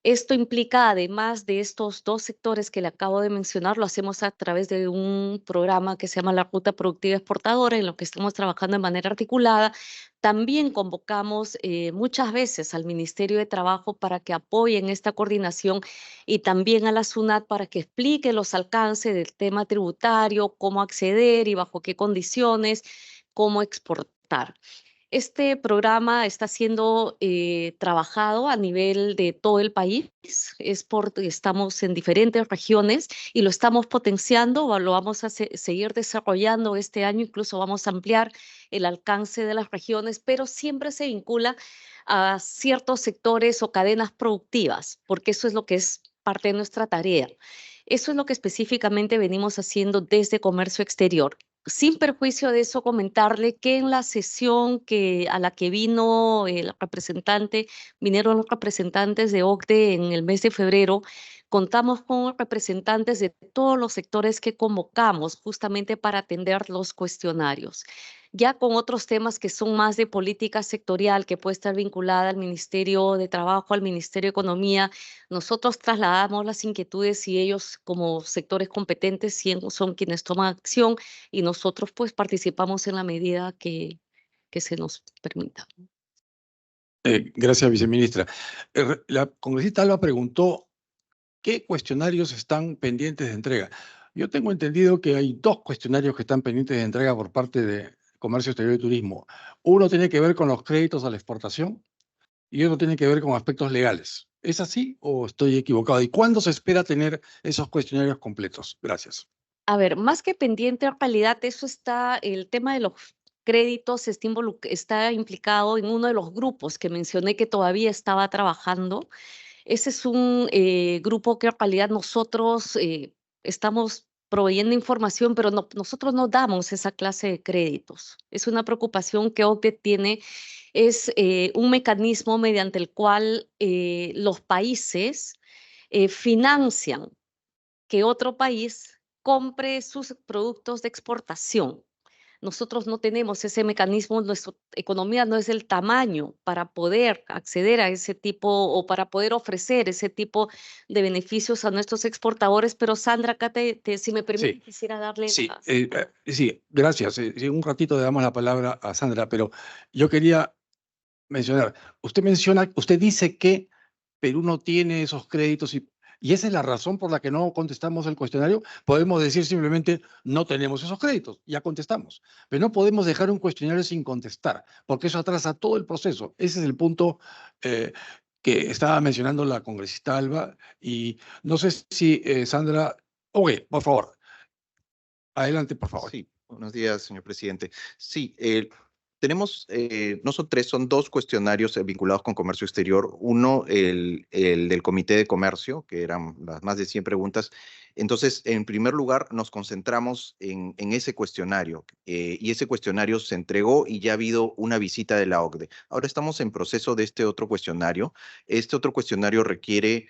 Speaker 5: Esto implica, además de estos dos sectores que le acabo de mencionar, lo hacemos a través de un programa que se llama la Ruta Productiva Exportadora, en lo que estamos trabajando de manera articulada. También convocamos muchas veces al Ministerio de Trabajo para que apoyen esta coordinación y también a la SUNAT para que explique los alcances del tema tributario, cómo acceder y bajo qué condiciones, cómo exportar. Este programa está siendo trabajado a nivel de todo el país. Estamos en diferentes regiones y lo estamos potenciando, lo vamos a seguir desarrollando este año, incluso vamos a ampliar el alcance de las regiones, pero siempre se vincula a ciertos sectores o cadenas productivas, porque eso es lo que es parte de nuestra tarea. Eso es lo que específicamente venimos haciendo desde Comercio Exterior. Sin perjuicio de eso, comentarle que en la sesión a la que vinieron los representantes de OCDE en el mes de febrero, contamos con representantes de todos los sectores que convocamos justamente para atender los cuestionarios. Ya con otros temas que son más de política sectorial, que puede estar vinculada al Ministerio de Trabajo, al Ministerio de Economía, nosotros trasladamos las inquietudes y ellos como sectores competentes son quienes toman acción y nosotros pues participamos en la medida que se nos permita.
Speaker 1: Gracias, viceministra. La congresista Alba preguntó qué cuestionarios están pendientes de entrega. Yo tengo entendido que hay dos cuestionarios que están pendientes de entrega por parte de Comercio Exterior y Turismo. Uno tiene que ver con los créditos a la exportación y otro tiene que ver con aspectos legales. ¿Es así o estoy equivocado? ¿Y cuándo se espera tener esos cuestionarios completos? Gracias.
Speaker 5: A ver, más que pendiente, en realidad el tema de los créditos está implicado en uno de los grupos que mencioné que todavía estaba trabajando. Ese es un grupo que en realidad nosotros estamos proveyendo información, pero nosotros no damos esa clase de créditos. Es una preocupación que OCDE tiene, es un mecanismo mediante el cual los países financian que otro país compre sus productos de exportación. Nosotros no tenemos ese mecanismo, nuestra economía no es del tamaño para poder acceder a ese tipo o para poder ofrecer ese tipo de beneficios a nuestros exportadores. Pero Sandra, acá si me permite, quisiera darle...
Speaker 1: Sí, sí, gracias. Sí, un ratito le damos la palabra a Sandra, pero yo quería mencionar, usted dice que Perú no tiene esos créditos y esa es la razón por la que no contestamos el cuestionario. Podemos decir simplemente no tenemos esos créditos, ya contestamos, pero no podemos dejar un cuestionario sin contestar, porque eso atrasa todo el proceso. Ese es el punto que estaba mencionando la congresista Alba y no sé si Sandra, por favor, adelante, por favor.
Speaker 7: Sí, buenos días, señor presidente. Sí, tenemos, no son tres, son dos cuestionarios vinculados con comercio exterior. Uno, el del Comité de Comercio, que eran las más de 100 preguntas. Entonces, en primer lugar, nos concentramos en ese cuestionario y ese cuestionario se entregó y ya ha habido una visita de la OCDE. Ahora estamos en proceso de este otro cuestionario. Este otro cuestionario requiere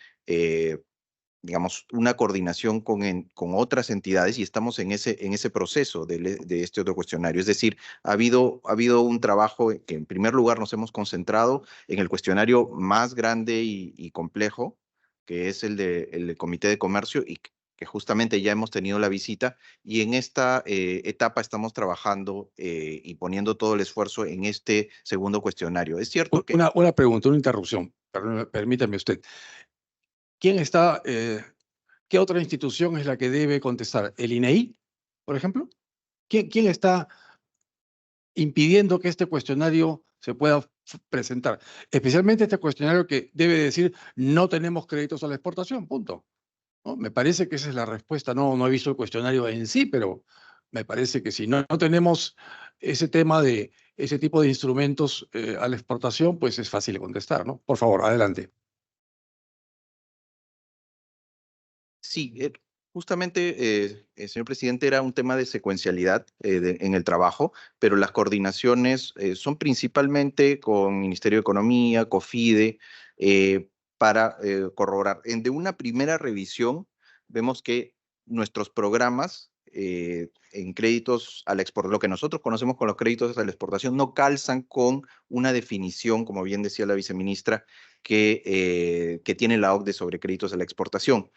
Speaker 7: digamos, una coordinación con otras entidades y estamos en ese proceso de este otro cuestionario. Es decir, ha habido un trabajo que en primer lugar nos hemos concentrado en el cuestionario más grande y complejo, que es el del Comité de Comercio y que justamente ya hemos tenido la visita y en esta etapa estamos trabajando y poniendo todo el esfuerzo en este segundo cuestionario. Es cierto que
Speaker 1: Una pregunta, una interrupción. Permítame usted. ¿Quién está, qué otra institución es la que debe contestar? ¿El INEI, por ejemplo? ¿Quién está impidiendo que este cuestionario se pueda presentar? Especialmente este cuestionario que debe decir no tenemos créditos a la exportación, punto. ¿No? Me parece que esa es la respuesta. No he visto el cuestionario en sí, pero me parece que si no tenemos ese tema de ese tipo de instrumentos a la exportación, pues es fácil de contestar, ¿no? Por favor, adelante.
Speaker 7: sí, justamente, señor presidente, era un tema de secuencialidad en el trabajo, pero las coordinaciones son principalmente con Ministerio de Economía, COFIDE, para corroborar. De una primera revisión, vemos que nuestros programas en créditos a la exportación, lo que nosotros conocemos con los créditos a la exportación, no calzan con una definición, como bien decía la viceministra, que tiene la OCDE sobre créditos a la exportación,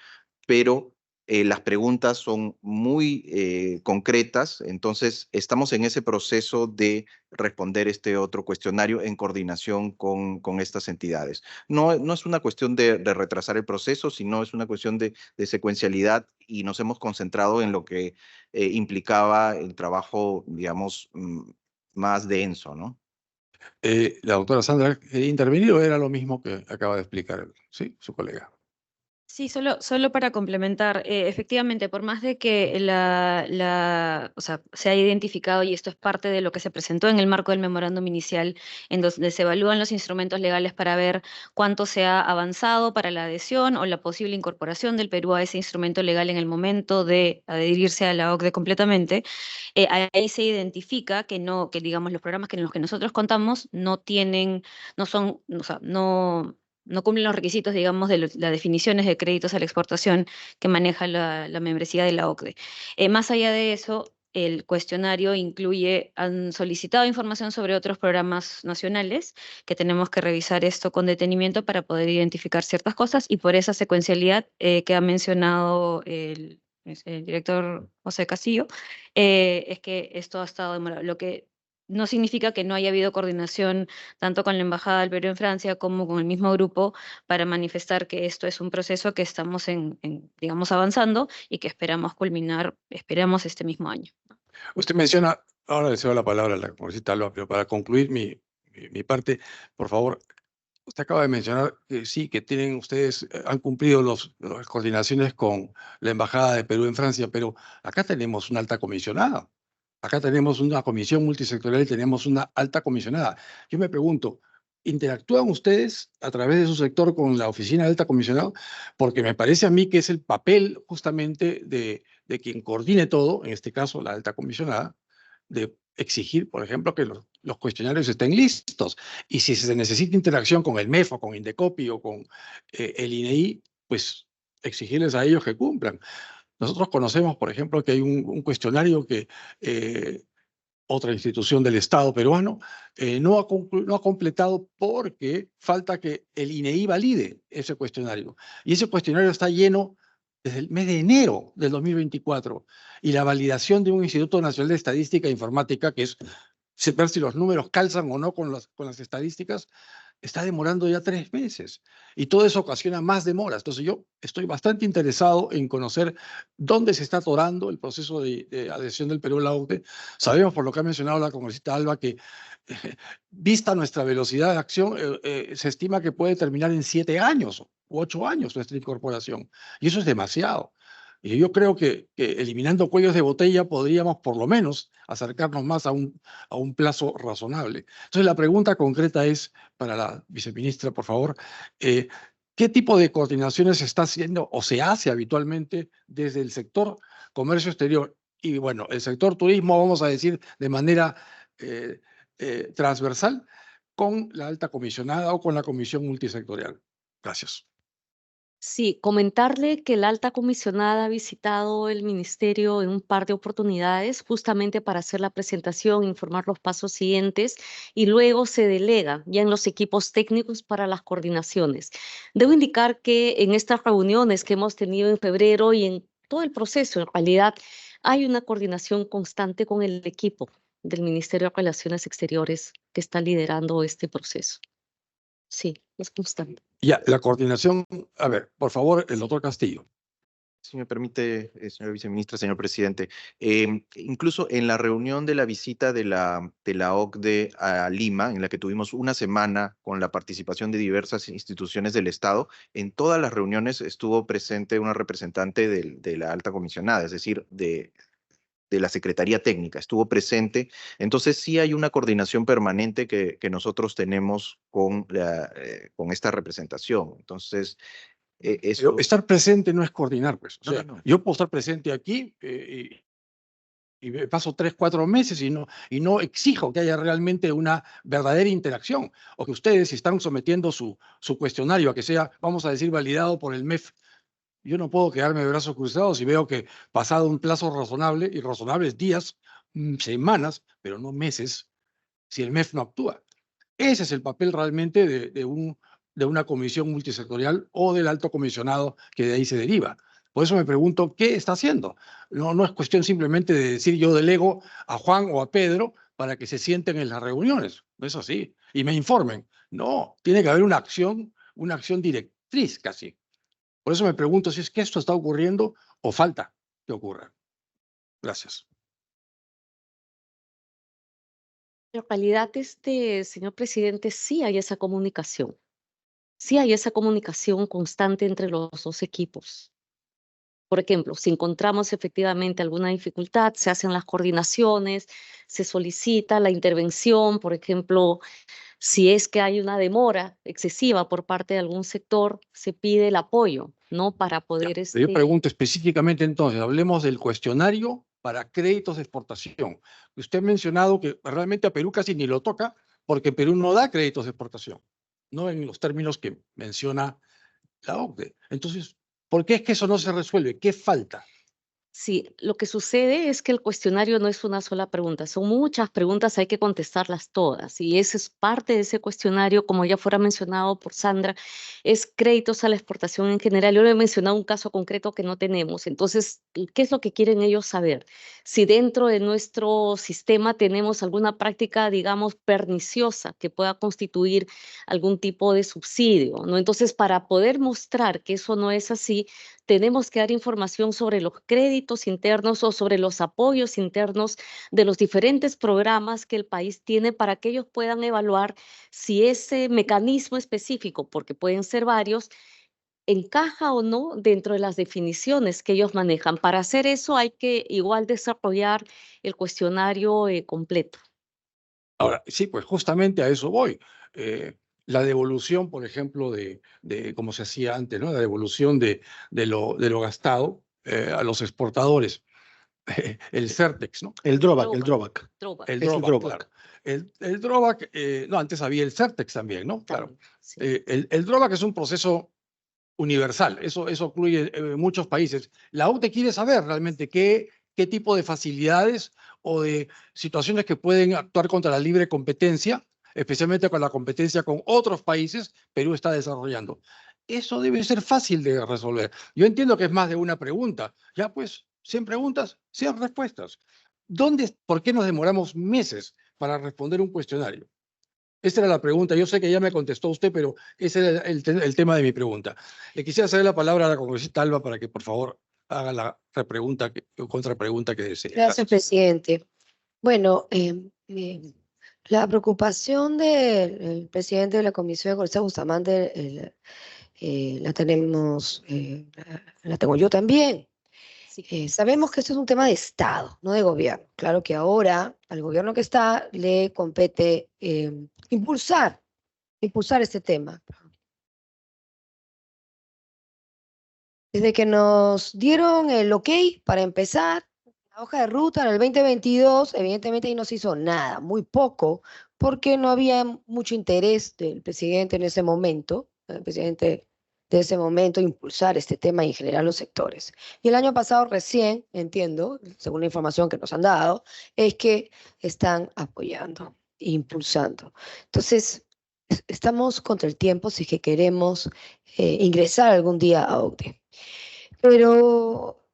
Speaker 7: pero las preguntas son muy concretas, entonces estamos en ese proceso de responder este otro cuestionario en coordinación con estas entidades. No es una cuestión de retrasar el proceso, sino es una cuestión de secuencialidad y nos hemos concentrado en lo que implicaba el trabajo, digamos, más denso, ¿no?
Speaker 1: La doctora Sandra, ¿quería intervenir o era lo mismo que acaba de explicar, sí, su colega?
Speaker 8: Sí, solo para complementar, efectivamente, por más de que o sea, se haya identificado, y esto es parte de lo que se presentó en el marco del memorándum inicial, en donde se evalúan los instrumentos legales para ver cuánto se ha avanzado para la adhesión o la posible incorporación del Perú a ese instrumento legal en el momento de adherirse a la OCDE completamente, ahí se identifica que no, que digamos los programas en los que nosotros contamos no tienen, no son, o sea, no cumplen los requisitos, digamos, de las definiciones de créditos a la exportación que maneja la membresía de la OCDE. Más allá de eso, el cuestionario incluye, han solicitado información sobre otros programas nacionales, que tenemos que revisar esto con detenimiento para poder identificar ciertas cosas y por esa secuencialidad que ha mencionado el director José Castillo, es que esto ha estado demorado. Lo que no significa que no haya habido coordinación tanto con la Embajada del Perú en Francia como con el mismo grupo para manifestar que esto es un proceso que estamos digamos, avanzando y que esperamos culminar, esperamos este mismo año.
Speaker 1: Usted menciona, ahora le cedo la palabra a la congresista Alba, pero para concluir mi parte, por favor, usted acaba de mencionar que sí, que tienen ustedes, han cumplido las coordinaciones con la Embajada de Perú en Francia, pero acá tenemos una alta comisionada. Acá tenemos una comisión multisectorial y tenemos una alta comisionada. Yo me pregunto, ¿interactúan ustedes a través de su sector con la oficina de alta comisionado? Porque me parece a mí que es el papel justamente de quien coordine todo, en este caso la alta comisionada, de exigir, por ejemplo, que los cuestionarios estén listos. Y si se necesita interacción con el MEF o con Indecopi o con el INEI, pues exigirles a ellos que cumplan. Nosotros conocemos, por ejemplo, que hay un cuestionario que otra institución del Estado peruano no ha completado porque falta que el INEI valide ese cuestionario. Y ese cuestionario está lleno desde el mes de enero del 2024. Y la validación de un Instituto Nacional de Estadística e Informática, que es ver si los números calzan o no con las estadísticas, está demorando ya 3 meses y todo eso ocasiona más demoras. Entonces yo estoy bastante interesado en conocer dónde se está atorando el proceso de adhesión del Perú a la OCDE. Sabemos, por lo que ha mencionado la congresista Alba, que vista nuestra velocidad de acción, se estima que puede terminar en 7 años u 8 años nuestra incorporación. Y eso es demasiado. Y yo creo que eliminando cuellos de botella podríamos por lo menos acercarnos más a un plazo razonable. Entonces la pregunta concreta es para la viceministra, por favor, ¿qué tipo de coordinaciones se está haciendo o se hace habitualmente desde el sector comercio exterior? Y bueno, el sector turismo, vamos a decir, de manera transversal con la alta comisionada o con la comisión multisectorial. Gracias.
Speaker 5: Sí, comentarle que la alta comisionada ha visitado el ministerio en un par de oportunidades justamente para hacer la presentación, informar los pasos siguientes y luego se delega ya en los equipos técnicos para las coordinaciones. Debo indicar que en estas reuniones que hemos tenido en febrero y en todo el proceso, en realidad, hay una coordinación constante con el equipo del Ministerio de Relaciones Exteriores que está liderando este proceso. Sí, es constante.
Speaker 1: Ya, la coordinación, a ver, por favor, el doctor Castillo.
Speaker 7: Si me permite, señora viceministra, señor presidente, incluso en la reunión de la visita de la OCDE a Lima, en la que tuvimos una semana con la participación de diversas instituciones del Estado, en todas las reuniones estuvo presente una representante de la alta comisionada, es decir, de la Secretaría Técnica, estuvo presente. Entonces sí hay una coordinación permanente que nosotros tenemos con esta representación. Entonces,
Speaker 1: Pero
Speaker 7: eso...
Speaker 1: estar presente no es coordinar, pues. O
Speaker 7: No,
Speaker 1: sea,
Speaker 7: no, no.
Speaker 1: yo puedo estar presente aquí y me paso 3, 4 meses y no exijo que haya realmente una verdadera interacción, o que ustedes, si están sometiendo su cuestionario a que sea, vamos a decir, validado por el MEF, yo no puedo quedarme de brazos cruzados y veo que pasado un plazo razonable, y razonable es días, semanas, pero no meses, si el MEF no actúa. Ese es el papel realmente de una comisión multisectorial o del alto comisionado que de ahí se deriva. Por eso me pregunto, ¿qué está haciendo? No es cuestión simplemente de decir yo delego a Juan o a Pedro para que se sienten en las reuniones. No es así. Y me informen. No, tiene que haber una acción directriz casi. Por eso me pregunto si es que esto está ocurriendo o falta que ocurra. Gracias.
Speaker 5: En realidad, señor presidente, sí hay esa comunicación. Sí hay esa comunicación constante entre los dos equipos. Por ejemplo, si encontramos efectivamente alguna dificultad, se hacen las coordinaciones, se solicita la intervención, por ejemplo, si es que hay una demora excesiva por parte de algún sector, se pide el apoyo, ¿no? Para poder
Speaker 1: Yo pregunto específicamente entonces, hablemos del cuestionario para créditos de exportación. Usted ha mencionado que realmente a Perú casi ni lo toca porque Perú no da créditos de exportación, no en los términos que menciona la OCDE. Entonces, ¿por qué es que eso no se resuelve? ¿Qué falta?
Speaker 5: Sí, lo que sucede es que el cuestionario no es una sola pregunta, son muchas preguntas, hay que contestarlas todas y esa es parte de ese cuestionario, como ya fuera mencionado por Sandra, es créditos a la exportación en general. Yo le he mencionado un caso concreto que no tenemos, entonces, ¿qué es lo que quieren ellos saber? Si dentro de nuestro sistema tenemos alguna práctica, digamos, perniciosa que pueda constituir algún tipo de subsidio, ¿no? Entonces, para poder mostrar que eso no es así, tenemos que dar información sobre los créditos internos o sobre los apoyos internos de los diferentes programas que el país tiene para que ellos puedan evaluar si ese mecanismo específico, porque pueden ser varios, encaja o no dentro de las definiciones que ellos manejan. Para hacer eso hay que igual desarrollar el cuestionario completo.
Speaker 1: Ahora, sí, pues justamente a eso voy. La devolución, por ejemplo, de como se hacía antes, ¿no? La devolución de lo gastado a los exportadores. El Certex, ¿no?
Speaker 6: El drawback.
Speaker 1: El
Speaker 6: Es
Speaker 1: drawback,
Speaker 6: el drawback.
Speaker 1: claro. El drawback, no, antes había el Certex también, ¿no? Claro.
Speaker 5: También, sí.
Speaker 1: El drawback es un proceso universal, eso incluye muchos países. La OCDE quiere saber realmente qué tipo de facilidades o de situaciones que pueden actuar contra la libre competencia, especialmente con la competencia con otros países, Perú está desarrollando. Eso debe ser fácil de resolver. Yo entiendo que es más de una pregunta. Ya pues, 100 preguntas, 100 respuestas. ¿Por qué nos demoramos meses para responder un cuestionario? Esa era la pregunta. Yo sé que ya me contestó usted, pero ese era el tema de mi pregunta. Le quisiera ceder la palabra a la congresista Alba para que, por favor, haga la contrapregunta que desee.
Speaker 3: Gracias, presidente. Bueno, la preocupación del presidente de la Comisión de Congreso, Bustamante, la tengo yo también.
Speaker 5: Sí.
Speaker 3: Sabemos que esto es un tema de Estado, no de gobierno. Claro que ahora al gobierno que está le compete impulsar este tema. Desde que nos dieron el ok para empezar la hoja de ruta en el 2022, evidentemente ahí no se hizo nada, muy poco, porque no había mucho interés del presidente en ese momento, el presidente de ese momento impulsar este tema y en general los sectores. Y el año pasado recién, entiendo, según la información que nos han dado, es que están apoyando e impulsando. Entonces, estamos contra el tiempo si es que queremos ingresar algún día a OCDE. Pero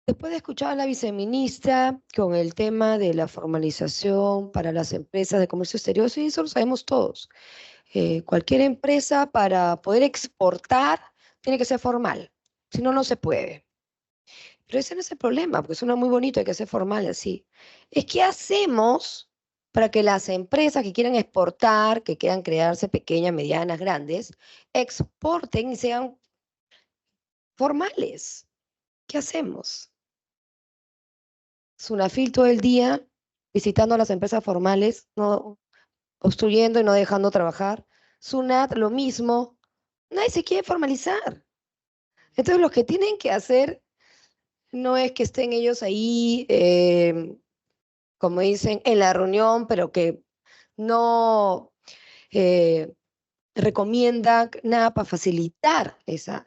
Speaker 3: después de escuchar a la viceministra con el tema de la formalización para las empresas de comercio exterior, sí, eso lo sabemos todos. Cualquier empresa para poder exportar tiene que ser formal, si no, no se puede. Pero ese no es el problema, porque suena muy bonito, hay que ser formal así. Es que hacemos para que las empresas que quieran exportar, que quieran crearse pequeñas, medianas, grandes, exporten y sean formales. ¿Qué hacemos? Sunafil todo el día visitando a las empresas formales, no obstruyendo y no dejando trabajar. Sunat lo mismo. Nadie se quiere formalizar. Entonces, lo que tienen que hacer no es que estén ellos ahí, como dicen, en la reunión, pero que no recomienda nada para facilitar esa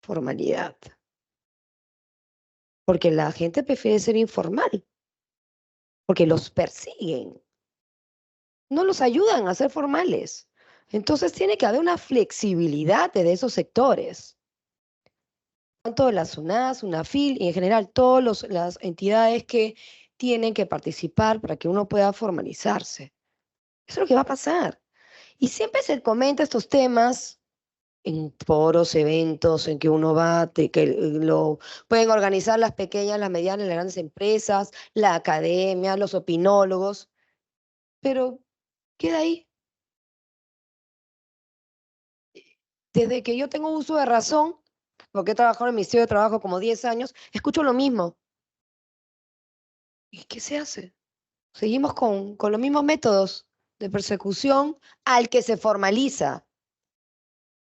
Speaker 3: formalidad. Porque la gente prefiere ser informal, porque los persiguen, no los ayudan a ser formales. Entonces tiene que haber una flexibilidad de esos sectores. Tanto la SUNAT, SUNAFIL y en general todas las entidades que tienen que participar para que uno pueda formalizarse. Eso es lo que va a pasar. Y siempre se comenta estos temas en foros, eventos, en que uno va, que lo pueden organizar las pequeñas, las medianas, las grandes empresas, la academia, los opinólogos, pero queda ahí. Desde que yo tengo uso de razón, porque he trabajado en el Ministerio de Trabajo como 10 años, escucho lo mismo. ¿Y qué se hace? Seguimos con los mismos métodos de persecución al que se formaliza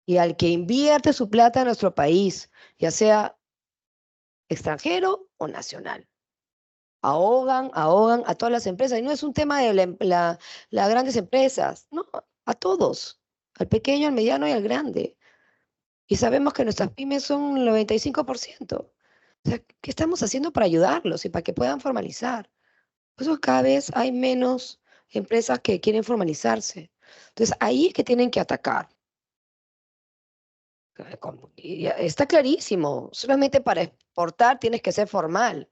Speaker 3: y al que invierte su plata en nuestro país, ya sea extranjero o nacional. Ahogan a todas las empresas. Y no es un tema de las grandes empresas, no, a todos, al pequeño, al mediano y al grande. Y sabemos que nuestras pymes son el 95%. O sea, ¿qué estamos haciendo para ayudarlos y para que puedan formalizar? Por eso cada vez hay menos empresas que quieren formalizarse. Entonces, ahí es que tienen que atacar. Y ya está clarísimo, solamente para exportar tienes que ser formal,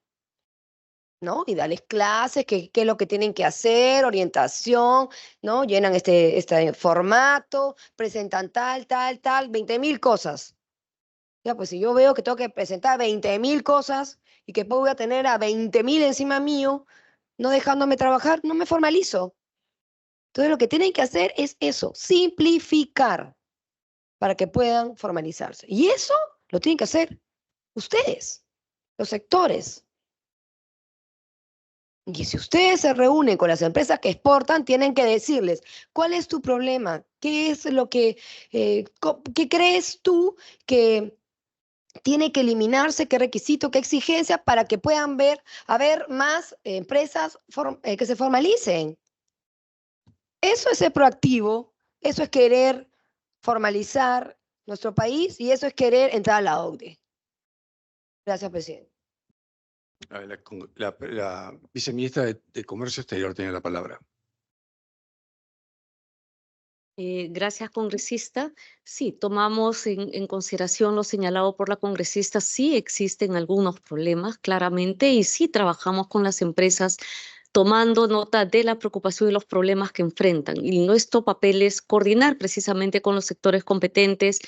Speaker 3: ¿no? Y darles clases, qué es lo que tienen que hacer, orientación, ¿no? Llenan este formato, presentan tal, 20.000 cosas. Ya, pues si yo veo que tengo que presentar 20.000 cosas y que voy a tener a 20.000 encima mío, no dejándome trabajar, no me formalizo. Entonces lo que tienen que hacer es eso, simplificar para que puedan formalizarse. Y eso lo tienen que hacer ustedes, los sectores. Y si ustedes se reúnen con las empresas que exportan, tienen que decirles, ¿cuál es tu problema? ¿Qué es lo que, qué crees tú que tiene que eliminarse, qué requisito, qué exigencia para que puedan haber más empresas que se formalicen? Eso es ser proactivo, eso es querer formalizar nuestro país y eso es querer entrar a la OCDE. Gracias, presidente.
Speaker 1: La viceministra de Comercio Exterior tiene la palabra.
Speaker 5: Gracias, congresista. Sí, tomamos en consideración lo señalado por la congresista. Sí existen algunos problemas, claramente, y sí trabajamos con las empresas tomando nota de la preocupación y los problemas que enfrentan. Y nuestro papel es coordinar precisamente con los sectores competentes,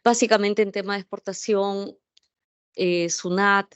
Speaker 5: básicamente en tema de exportación, SUNAT,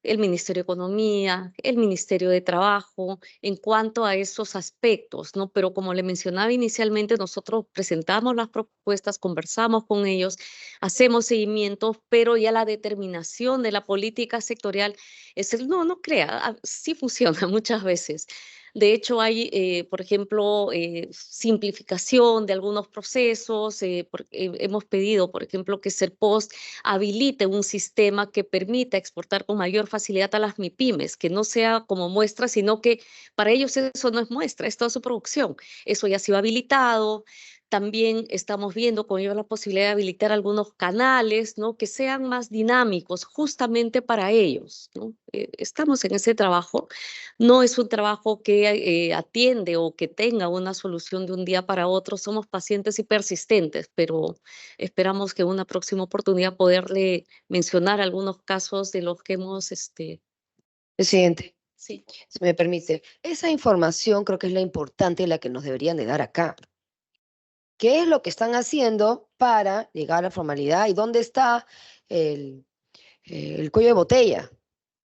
Speaker 5: el Ministerio de Economía, el Ministerio de Trabajo, en cuanto a esos aspectos, ¿no? Pero como le mencionaba inicialmente, nosotros presentamos las propuestas, conversamos con ellos, hacemos seguimiento, pero ya la determinación de la política sectorial es no crea, sí funciona muchas veces. De hecho, hay, por ejemplo, simplificación de algunos procesos. Hemos pedido, por ejemplo, que Serpost habilite un sistema que permita exportar con mayor facilidad a las MIPYMES, que no sea como muestra, sino que para ellos eso no es muestra, es toda su producción. Eso ya ha sido habilitado. También estamos viendo con ello la posibilidad de habilitar algunos canales, ¿no? Que sean más dinámicos justamente para ellos, ¿no? Estamos en ese trabajo. No es un trabajo que atiende o que tenga una solución de un día para otro. Somos pacientes y persistentes, pero esperamos que en una próxima oportunidad poderle mencionar algunos casos de los que hemos,
Speaker 3: Presidente,
Speaker 5: sí.
Speaker 3: si me permite, esa información creo que es la importante y la que nos deberían de dar acá. ¿Qué es lo que están haciendo para llegar a la formalidad y dónde está el cuello de botella?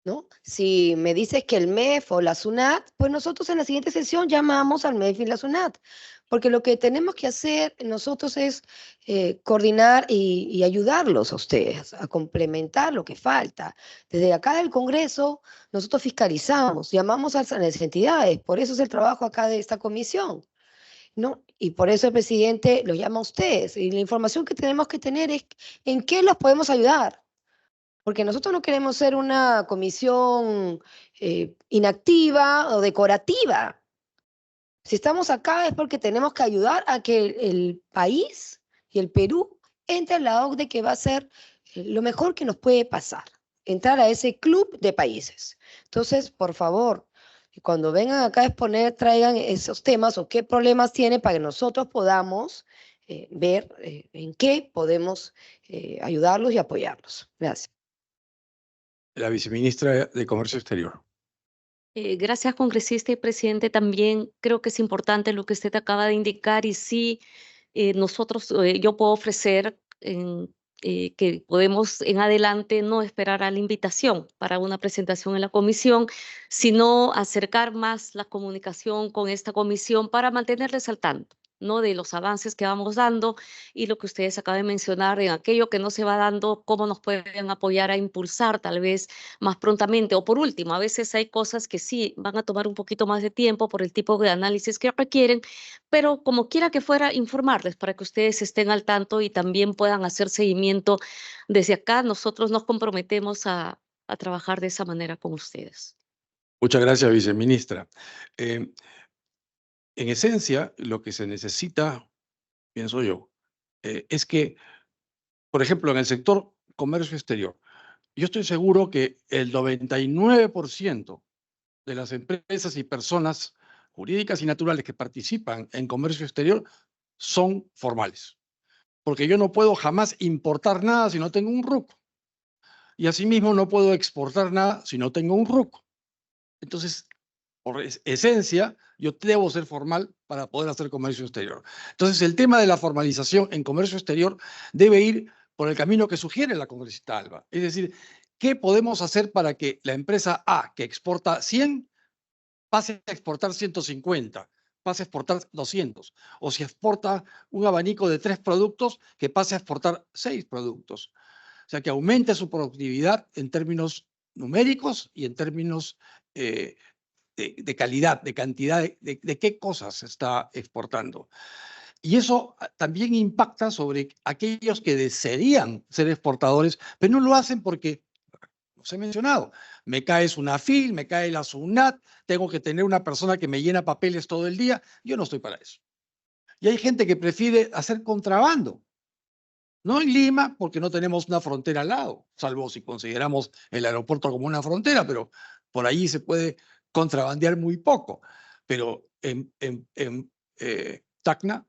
Speaker 3: ¿No? Si me dices que el MEF o la SUNAT, pues nosotros en la siguiente sesión llamamos al MEF y la SUNAT, porque lo que tenemos que hacer nosotros es coordinar y ayudarlos a ustedes, a complementar lo que falta. Desde acá del Congreso, nosotros fiscalizamos, llamamos a las entidades, por eso es el trabajo acá de esta comisión, ¿no? Y por eso el presidente los llama a ustedes, y la información que tenemos que tener es en qué los podemos ayudar. Porque nosotros no queremos ser una comisión inactiva o decorativa. Si estamos acá es porque tenemos que ayudar a que el país y el Perú entre a la OCDE, que va a ser lo mejor que nos puede pasar, entrar a ese club de países. Entonces, por favor, cuando vengan acá a exponer, traigan esos temas o qué problemas tienen para que nosotros podamos ver en qué podemos ayudarlos y apoyarlos. Gracias.
Speaker 1: La viceministra de Comercio Exterior.
Speaker 5: Gracias, congresista y presidente. También creo que es importante lo que usted acaba de indicar y sí, yo puedo ofrecer que podemos en adelante no esperar a la invitación para una presentación en la comisión, sino acercar más la comunicación con esta comisión para mantenerles al tanto, ¿no? De los avances que vamos dando y lo que ustedes acaban de mencionar en aquello que no se va dando, cómo nos pueden apoyar a impulsar tal vez más prontamente. O por último, a veces hay cosas que sí van a tomar un poquito más de tiempo por el tipo de análisis que requieren, pero como quiera que fuera, informarles para que ustedes estén al tanto y también puedan hacer seguimiento desde acá. Nosotros nos comprometemos a trabajar de esa manera con ustedes.
Speaker 1: Muchas gracias, viceministra. En esencia, lo que se necesita, pienso yo, es que, por ejemplo, en el sector comercio exterior, yo estoy seguro que el 99% de las empresas y personas jurídicas y naturales que participan en comercio exterior son formales. Porque yo no puedo jamás importar nada si no tengo un RUC. Y asimismo no puedo exportar nada si no tengo un RUC. Entonces, por esencia, yo debo ser formal para poder hacer comercio exterior. Entonces, el tema de la formalización en comercio exterior debe ir por el camino que sugiere la congresista Alba. Es decir, ¿qué podemos hacer para que la empresa A, que exporta 100, pase a exportar 150, pase a exportar 200? O si exporta un abanico de 3 productos, que pase a exportar 6 productos. O sea, que aumente su productividad en términos numéricos y en términos de calidad, de cantidad, de qué cosas se está exportando. Y eso también impacta sobre aquellos que desearían ser exportadores, pero no lo hacen porque, os he mencionado, me cae SUNAFIL, me cae la SUNAT, tengo que tener una persona que me llena papeles todo el día. Yo no estoy para eso. Y hay gente que prefiere hacer contrabando. No en Lima, porque no tenemos una frontera al lado, salvo si consideramos el aeropuerto como una frontera, pero por ahí se puede contrabandear muy poco. Pero en Tacna,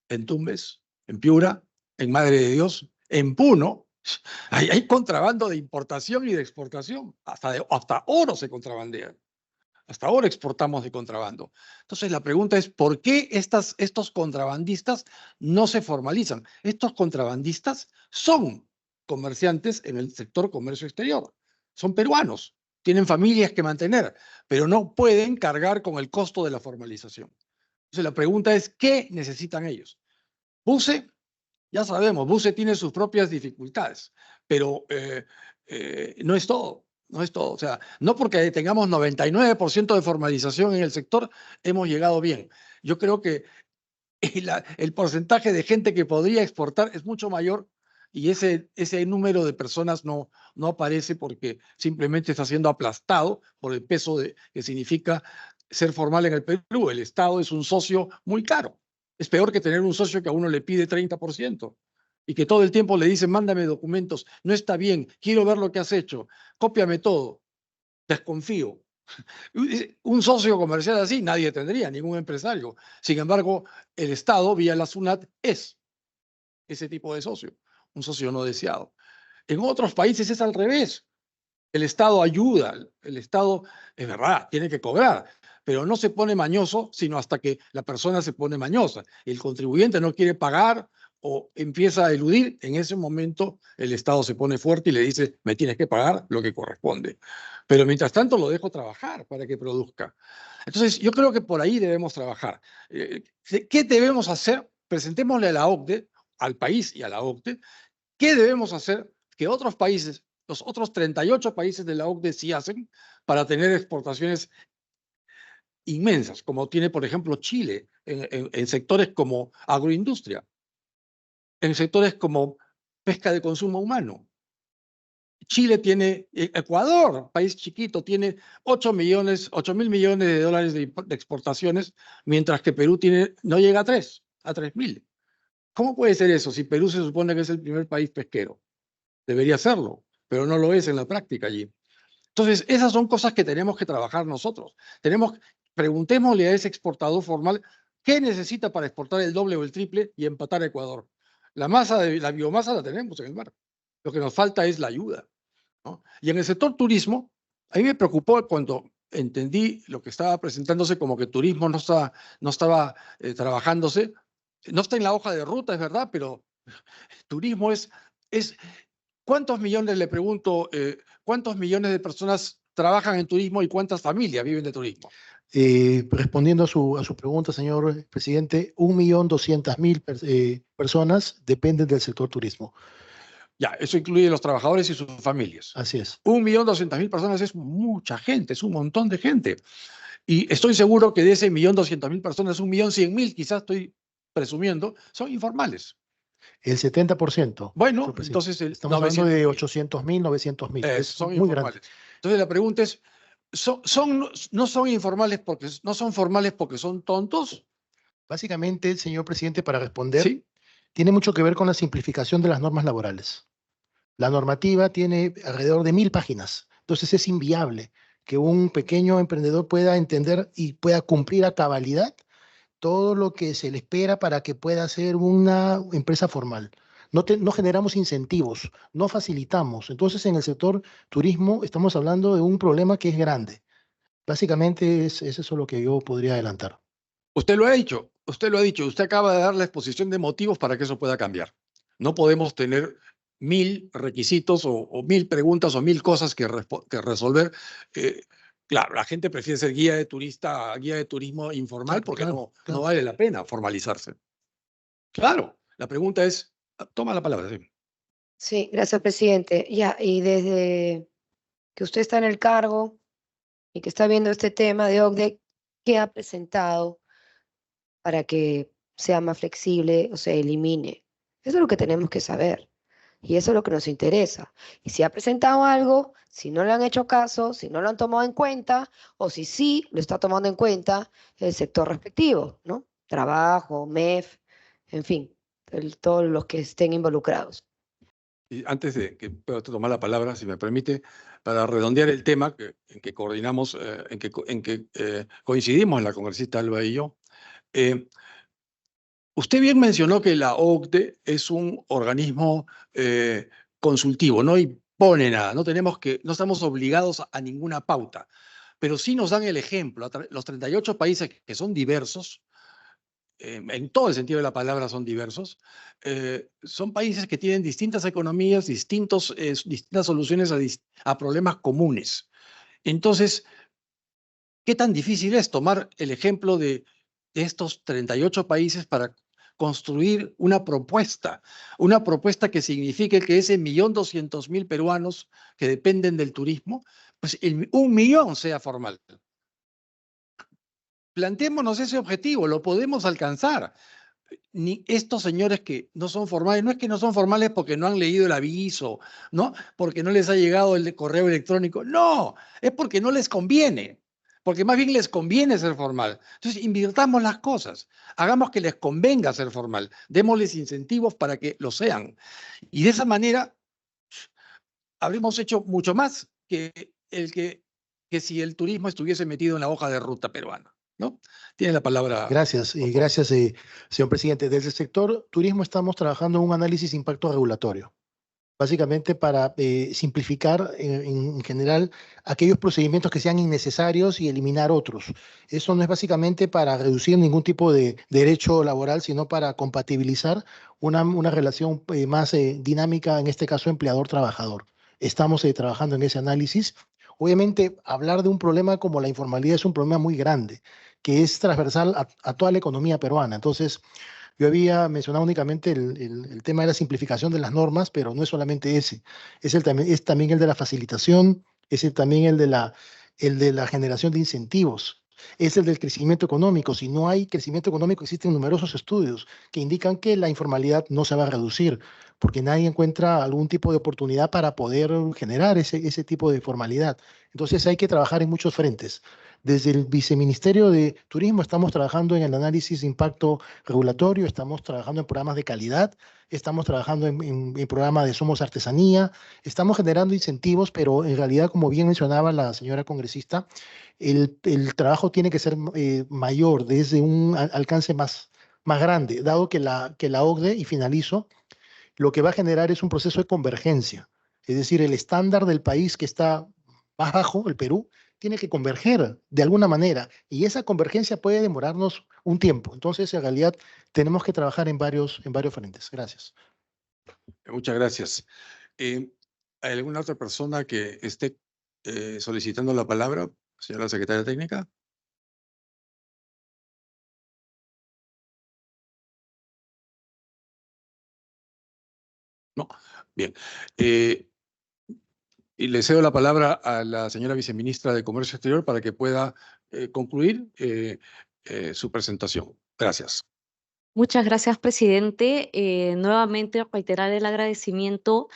Speaker 1: en Tumbes, en Piura, en Madre de Dios, en Puno, hay contrabando de importación y de exportación. Hasta oro se contrabandean. Hasta ahora exportamos de contrabando. Entonces la pregunta es, ¿por qué estos contrabandistas no se formalizan? Estos contrabandistas son comerciantes en el sector comercio exterior. Son peruanos, tienen familias que mantener, pero no pueden cargar con el costo de la formalización. Entonces la pregunta es, ¿qué necesitan ellos? BUCE, ya sabemos, BUCE tiene sus propias dificultades, pero no es todo. No es todo. O sea, no porque tengamos 99% de formalización en el sector, hemos llegado bien. Yo creo que el porcentaje de gente que podría exportar es mucho mayor y ese número de personas no aparece porque simplemente está siendo aplastado por el peso que significa ser formal en el Perú. El Estado es un socio muy caro. Es peor que tener un socio que a uno le pide 30% y que todo el tiempo le dice, mándame documentos, no está bien, quiero ver lo que has hecho, cópiame todo, desconfío. Un socio comercial así nadie tendría, ningún empresario. Sin embargo, el Estado, vía la SUNAT, es ese tipo de socio, un socio no deseado. En otros países es al revés. El Estado ayuda, el Estado, es verdad, tiene que cobrar, pero no se pone mañoso sino hasta que la persona se pone mañosa. El contribuyente no quiere pagar o empieza a eludir, en ese momento el Estado se pone fuerte y le dice, me tienes que pagar lo que corresponde. Pero mientras tanto lo dejo trabajar para que produzca. Entonces, yo creo que por ahí debemos trabajar. ¿Qué debemos hacer? Presentémosle a la OCDE, al país y a la OCDE, ¿qué debemos hacer que otros países, los otros 38 países de la OCDE sí hacen para tener exportaciones inmensas, como tiene, por ejemplo, Chile, en sectores como agroindustria, en sectores como pesca de consumo humano? Chile tiene, Ecuador, país chiquito, tiene 8.000 millones de dólares de exportaciones, mientras que Perú tiene, no llega a 3.000. ¿Cómo puede ser eso si Perú se supone que es el primer país pesquero? Debería serlo, pero no lo es en la práctica allí. Entonces, esas son cosas que tenemos que trabajar nosotros. Preguntémosle a ese exportador formal qué necesita para exportar el doble o el triple y empatar a Ecuador. La biomasa la tenemos en el mar. Lo que nos falta es la ayuda, ¿no? Y en el sector turismo, a mí me preocupó cuando entendí lo que estaba presentándose como que turismo no estaba trabajándose. No está en la hoja de ruta, es verdad, pero turismo es ¿cuántos millones, le pregunto, cuántos millones de personas trabajan en turismo y cuántas familias viven de turismo?
Speaker 6: Respondiendo a su pregunta, señor presidente, 1.200.000 personas dependen del sector turismo.
Speaker 1: Ya, eso incluye los trabajadores y sus familias.
Speaker 6: Así es.
Speaker 1: 1.200.000 personas es mucha gente, es un montón de gente. Y estoy seguro que de ese 1.200.000 personas, 1.100.000, quizás estoy presumiendo, son informales.
Speaker 6: El 70%.
Speaker 1: Bueno, entonces
Speaker 6: estamos hablando de 800.000, 900.000.
Speaker 1: Son
Speaker 6: muy
Speaker 1: informales.
Speaker 6: grande.
Speaker 1: Entonces la pregunta es, ¿no son informales porque no son formales porque son tontos?
Speaker 6: Básicamente, señor presidente, para responder,
Speaker 1: ¿Sí?
Speaker 6: tiene mucho que ver con la simplificación de las normas laborales. La normativa tiene alrededor de 1.000 páginas. Entonces es inviable que un pequeño emprendedor pueda entender y pueda cumplir a cabalidad todo lo que se le espera para que pueda ser una empresa formal. No generamos incentivos, no facilitamos. Entonces, en el sector turismo estamos hablando de un problema que es grande. Básicamente es eso lo que yo podría adelantar.
Speaker 1: Usted lo ha dicho, usted acaba de dar la exposición de motivos para que eso pueda cambiar. No podemos tener 1.000 requisitos o 1.000 preguntas o 1.000 cosas que resolver. Claro, la gente prefiere ser guía de turismo informal porque
Speaker 6: Claro.
Speaker 1: no vale la pena formalizarse. Claro, la pregunta es, toma la palabra. Sí.
Speaker 3: Sí, gracias, presidente. Ya, y desde que usted está en el cargo y que está viendo este tema de OCDE, ¿qué ha presentado para que sea más flexible o se elimine? Eso es lo que tenemos que saber y eso es lo que nos interesa. Y si ha presentado algo, si no le han hecho caso, si no lo han tomado en cuenta o si sí lo está tomando en cuenta el sector respectivo, ¿no? Trabajo, MEF, en fin, todos los que estén involucrados.
Speaker 1: Y antes de que pueda tomar la palabra, si me permite, para redondear el tema en que coordinamos, en que coincidimos la congresista Alba y yo, usted bien mencionó que la OCDE es un organismo consultivo, no impone nada, no estamos obligados a ninguna pauta, pero sí nos dan el ejemplo. Los 38 países que son diversos, en todo el sentido de la palabra son diversos, son países que tienen distintas economías, distintas soluciones a problemas comunes. Entonces, ¿qué tan difícil es tomar el ejemplo de estos 38 países para construir una propuesta que signifique que ese 1.200.000 peruanos que dependen del turismo, pues 1.000.000 sea formal? Plantémonos ese objetivo, lo podemos alcanzar. Ni estos señores que no son formales, no es que no son formales porque no han leído el aviso, ¿no? Porque no les ha llegado el correo electrónico, no, es porque no les conviene. porque más bien les conviene ser formal. Entonces, invirtamos las cosas, hagamos que les convenga ser formal, démosles incentivos para que lo sean. Y de esa manera habremos hecho mucho más que si el turismo estuviese metido en la hoja de ruta peruana, ¿no? Tiene la palabra.
Speaker 6: Gracias, y gracias, señor presidente. Desde el sector turismo estamos trabajando en un análisis de impacto regulatorio, básicamente para simplificar en general aquellos procedimientos que sean innecesarios y eliminar otros. Eso no es básicamente para reducir ningún tipo de derecho laboral, sino para compatibilizar una relación más dinámica, en este caso empleador-trabajador. Estamos trabajando en ese análisis. Obviamente, hablar de un problema como la informalidad es un problema muy grande, que es transversal a toda la economía peruana. Entonces, yo había mencionado únicamente el tema de la simplificación de las normas, pero no es solamente ese. Es también el de la facilitación, también el de la generación de incentivos, es el del crecimiento económico. Si no hay crecimiento económico, existen numerosos estudios que indican que la informalidad no se va a reducir, porque nadie encuentra algún tipo de oportunidad para poder generar ese tipo de formalidad. Entonces hay que trabajar en muchos frentes. Desde el Viceministerio de Turismo estamos trabajando en el análisis de impacto regulatorio, estamos trabajando en programas de calidad, estamos trabajando en programas de Somos Artesanía, estamos generando incentivos, pero en realidad, como bien mencionaba la señora congresista, el trabajo tiene que ser mayor, desde un alcance más grande, dado que la OCDE, y finalizo, lo que va a generar es un proceso de convergencia. Es decir, el estándar del país que está más bajo, el Perú, tiene que converger de alguna manera, y esa convergencia puede demorarnos un tiempo. Entonces, en realidad, tenemos que trabajar en varios frentes. Gracias.
Speaker 1: Muchas gracias. ¿Hay alguna otra persona que esté solicitando la palabra, señora secretaria técnica? No. Bien. Y le cedo la palabra a la señora viceministra de Comercio Exterior para que pueda concluir su presentación. Gracias.
Speaker 5: Muchas gracias, presidente. Nuevamente reiterar el agradecimiento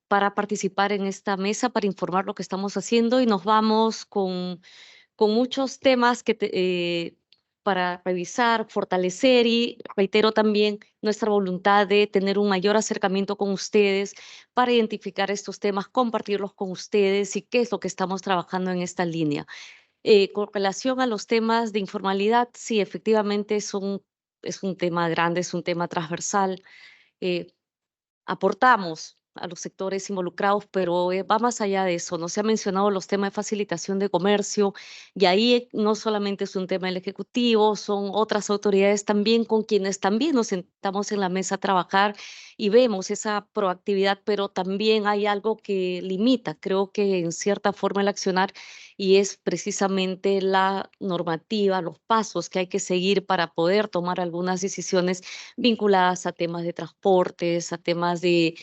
Speaker 5: para participar en esta mesa, para informar lo que estamos haciendo, y nos vamos con muchos temas para revisar, fortalecer, y reitero también nuestra voluntad de tener un mayor acercamiento con ustedes para identificar estos temas, compartirlos con ustedes y qué es lo que estamos trabajando en esta línea. Con relación a los temas de informalidad, sí, efectivamente es un tema grande, es un tema transversal. Aportamos a los sectores involucrados, pero va más allá de eso. No se ha mencionado los temas de facilitación de comercio, y ahí no solamente es un tema del Ejecutivo, son otras autoridades también con quienes también nos sentamos en la mesa a trabajar y vemos esa proactividad, pero también hay algo que limita, creo que en cierta forma, el accionar, y es precisamente la normativa, los pasos que hay que seguir para poder tomar algunas decisiones vinculadas a temas de transportes, a temas de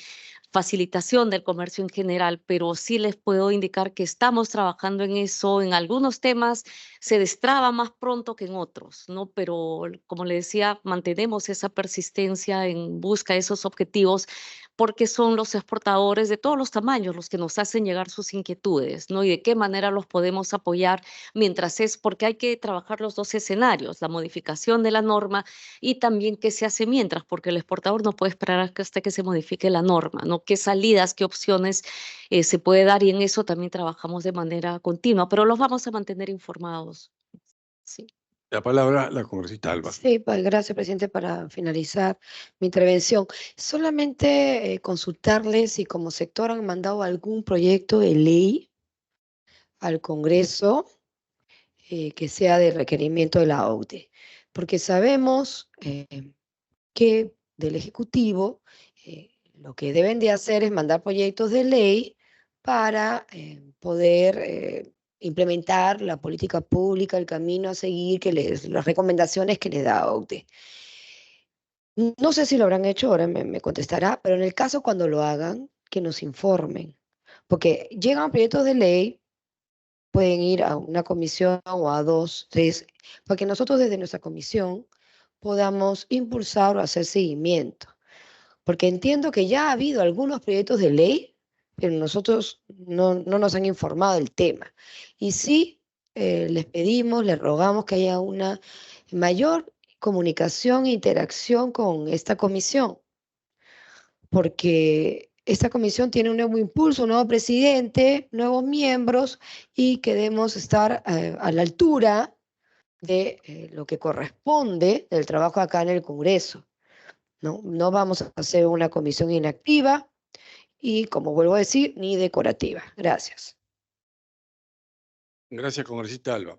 Speaker 5: facilitación del comercio en general, pero sí les puedo indicar que estamos trabajando en eso. En algunos temas se destraba más pronto que en otros, ¿no? Pero, como le decía, mantenemos esa persistencia en busca de esos objetivos, porque son los exportadores de todos los tamaños los que nos hacen llegar sus inquietudes, ¿no? Y de qué manera los podemos apoyar, porque hay que trabajar los dos escenarios, la modificación de la norma y también qué se hace mientras, porque el exportador no puede esperar hasta que se modifique la norma, ¿no? Qué salidas, qué opciones se puede dar, y en eso también trabajamos de manera continua, pero los vamos a mantener informados. Sí.
Speaker 1: La palabra la congresista Alba.
Speaker 3: Sí, gracias, presidente, para finalizar mi intervención. Solamente consultarles si como sector han mandado algún proyecto de ley al Congreso que sea de requerimiento de la OCDE, porque sabemos que del Ejecutivo lo que deben de hacer es mandar proyectos de ley para poder implementar la política pública, el camino a seguir, las recomendaciones que le da OCDE. No sé si lo habrán hecho, ahora me contestará, pero en el caso cuando lo hagan, que nos informen, porque llegan proyectos de ley, pueden ir a una comisión o a 2, 3, para que nosotros desde nuestra comisión podamos impulsar o hacer seguimiento. Porque entiendo que ya ha habido algunos proyectos de ley, pero nosotros no nos han informado del tema. Y sí les pedimos, les rogamos que haya una mayor comunicación e interacción con esta comisión, porque esta comisión tiene un nuevo impulso, un nuevo presidente, nuevos miembros y queremos estar a la altura de lo que corresponde del trabajo acá en el Congreso. No, no vamos a hacer una comisión inactiva y, como vuelvo a decir, ni decorativa. Gracias.
Speaker 1: Gracias, congresista Alba.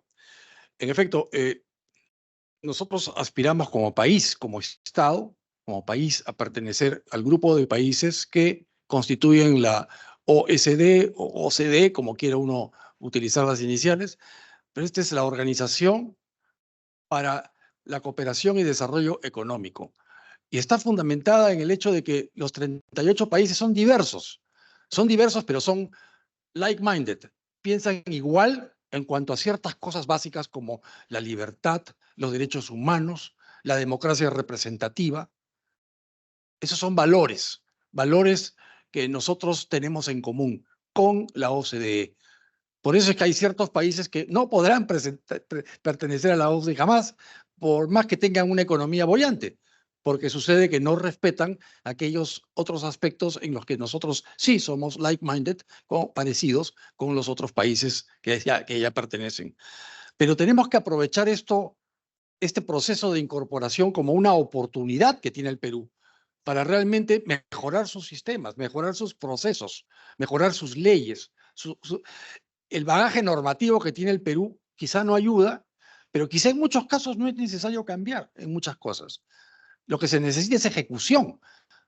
Speaker 1: En efecto, nosotros aspiramos como país, como Estado, como país, a pertenecer al grupo de países que constituyen la OSD o OCDE, como quiera uno utilizar las iniciales, pero esta es la Organización para la Cooperación y Desarrollo Económico. Y está fundamentada en el hecho de que los 38 países son diversos, pero son like-minded, piensan igual en cuanto a ciertas cosas básicas como la libertad, los derechos humanos, la democracia representativa. Esos son valores, valores que nosotros tenemos en común con la OCDE. Por eso es que hay ciertos países que no podrán pertenecer a la OCDE jamás, por más que tengan una economía boyante, porque sucede que no respetan aquellos otros aspectos en los que nosotros sí somos like-minded, parecidos con los otros países que ya pertenecen. Pero tenemos que aprovechar este proceso de incorporación como una oportunidad que tiene el Perú para realmente mejorar sus sistemas, mejorar sus procesos, mejorar sus leyes. El bagaje normativo que tiene el Perú quizá no ayuda, pero quizá en muchos casos no es necesario cambiar en muchas cosas. Lo que se necesita es ejecución,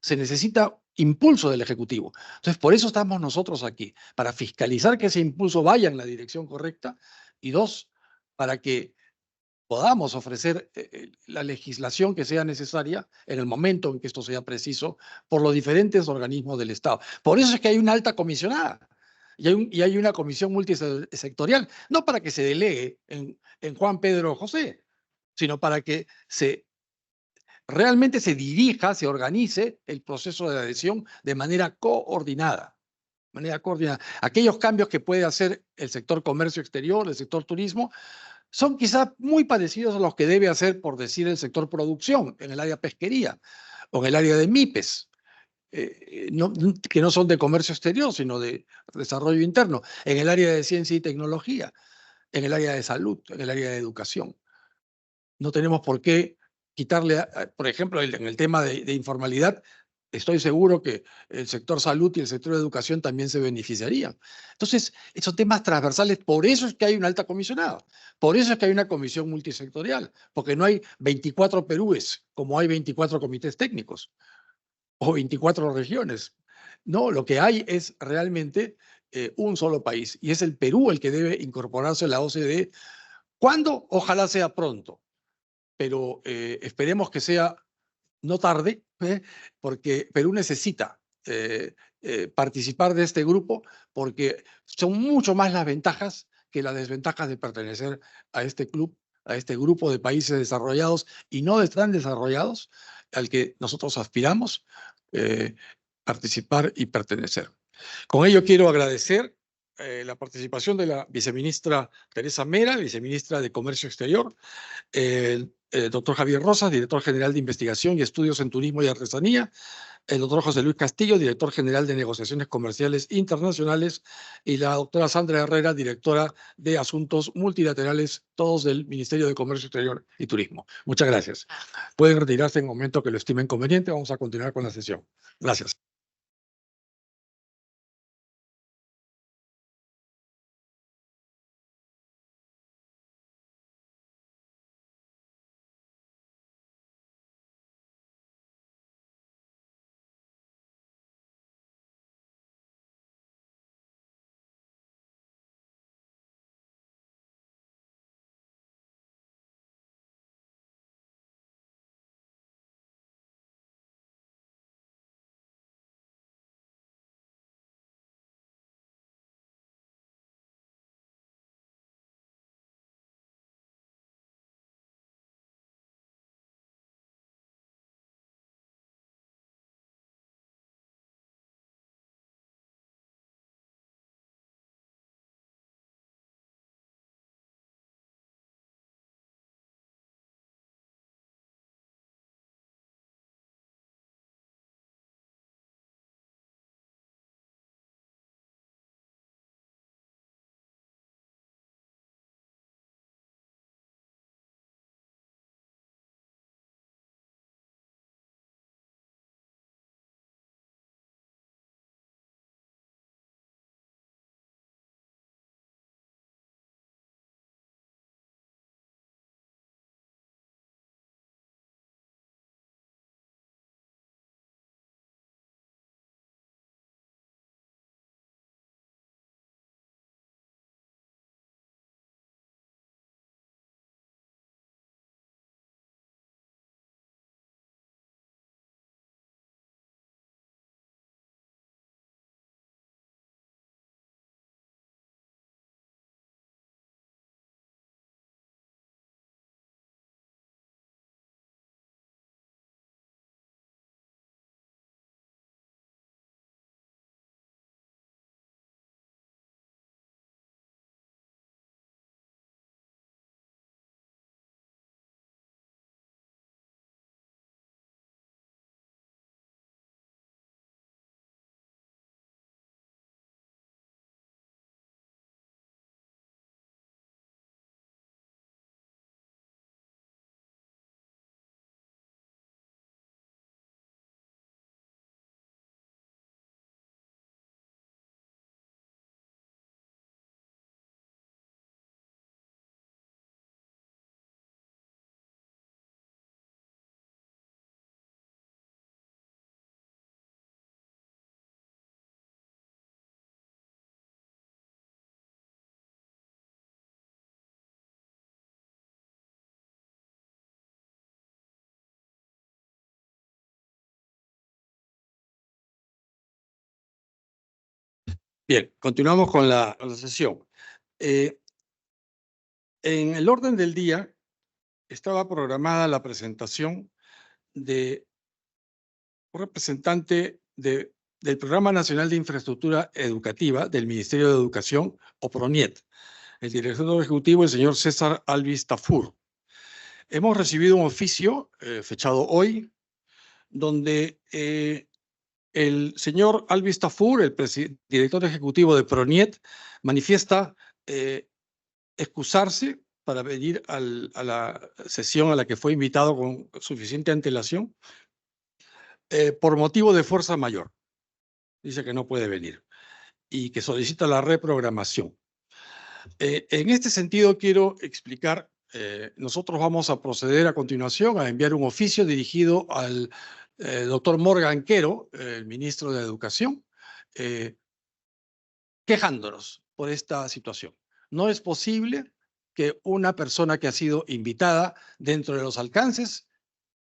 Speaker 1: se necesita impulso del Ejecutivo. Entonces, por eso estamos nosotros aquí, para fiscalizar que ese impulso vaya en la dirección correcta y dos, para que podamos ofrecer la legislación que sea necesaria en el momento en que esto sea preciso por los diferentes organismos del Estado. Por eso es que hay una alta comisionada y hay una comisión multisectorial, no para que se delegue en Juan Pedro José, sino para que realmente se dirija, se organice el proceso de adhesión de manera coordinada. Aquellos cambios que puede hacer el sector comercio exterior, el sector turismo, son quizás muy parecidos a los que debe hacer, por decir, el sector producción en el área pesquería o en el área de MIPES, que no son de comercio exterior, sino de desarrollo interno, en el área de ciencia y tecnología, en el área de salud, en el área de educación. No tenemos por qué quitarle, por ejemplo, en el tema de informalidad, estoy seguro que el sector salud y el sector de educación también se beneficiarían. Entonces, esos temas transversales, por eso es que hay una alta comisionada, por eso es que hay una comisión multisectorial, porque no hay 24 Perúes, como hay 24 comités técnicos o 24 regiones. No, lo que hay es realmente un solo país, y es el Perú el que debe incorporarse a la OCDE. ¿Cuándo? Ojalá sea pronto, pero esperemos que sea no tarde, porque Perú necesita participar de este grupo, porque son mucho más las ventajas que las desventajas de pertenecer a este club, a este grupo de países desarrollados y no tan desarrollados al que nosotros aspiramos participar y pertenecer. Con ello quiero agradecer la participación de la viceministra Teresa Mera, viceministra de Comercio Exterior, el doctor Javier Rosas, director general de Investigación y Estudios en Turismo y Artesanía, el doctor José Luis Castillo, director general de Negociaciones Comerciales Internacionales, y la doctora Sandra Herrera, directora de Asuntos Multilaterales, todos del Ministerio de Comercio Exterior y Turismo. Muchas gracias. Pueden retirarse en el momento que lo estimen conveniente. Vamos a continuar con la sesión. Gracias. Bien, continuamos con la sesión. En el orden del día estaba programada la presentación de un representante del Programa Nacional de Infraestructura Educativa del Ministerio de Educación, o PRONIET, el director ejecutivo, el señor César Alvis Tafur. Hemos recibido un oficio fechado hoy, donde el señor Alvis Tafur, el director ejecutivo de PRONIET, manifiesta excusarse para venir a la sesión a la que fue invitado con suficiente antelación por motivo de fuerza mayor. Dice que no puede venir y que solicita la reprogramación. En este sentido, quiero explicar, nosotros vamos a proceder a continuación a enviar un oficio dirigido al doctor Morgan Quero, el ministro de Educación, quejándonos por esta situación. No es posible que una persona que ha sido invitada dentro de los alcances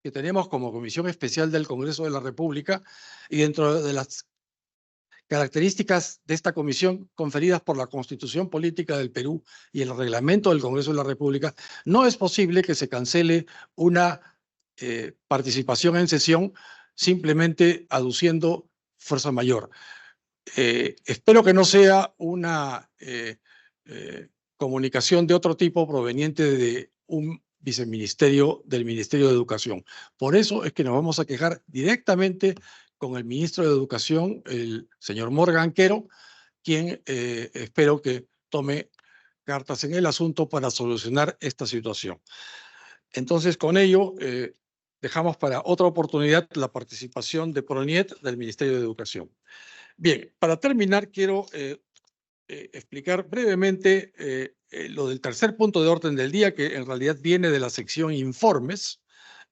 Speaker 1: que tenemos como Comisión Especial del Congreso de la República y dentro de las características de esta comisión conferidas por la Constitución Política del Perú y el Reglamento del Congreso de la República, no es posible que se cancele una participación en sesión simplemente aduciendo fuerza mayor. Espero que no sea una comunicación de otro tipo proveniente de un viceministerio del Ministerio de Educación. Por eso es que nos vamos a quejar directamente con el ministro de Educación, el señor Morgan Quero, quien espero que tome cartas en el asunto para solucionar esta situación. Entonces, con ello, dejamos para otra oportunidad la participación de PRONIET del Ministerio de Educación. Bien, para terminar, quiero explicar brevemente lo del tercer punto de orden del día, que en realidad viene de la sección informes.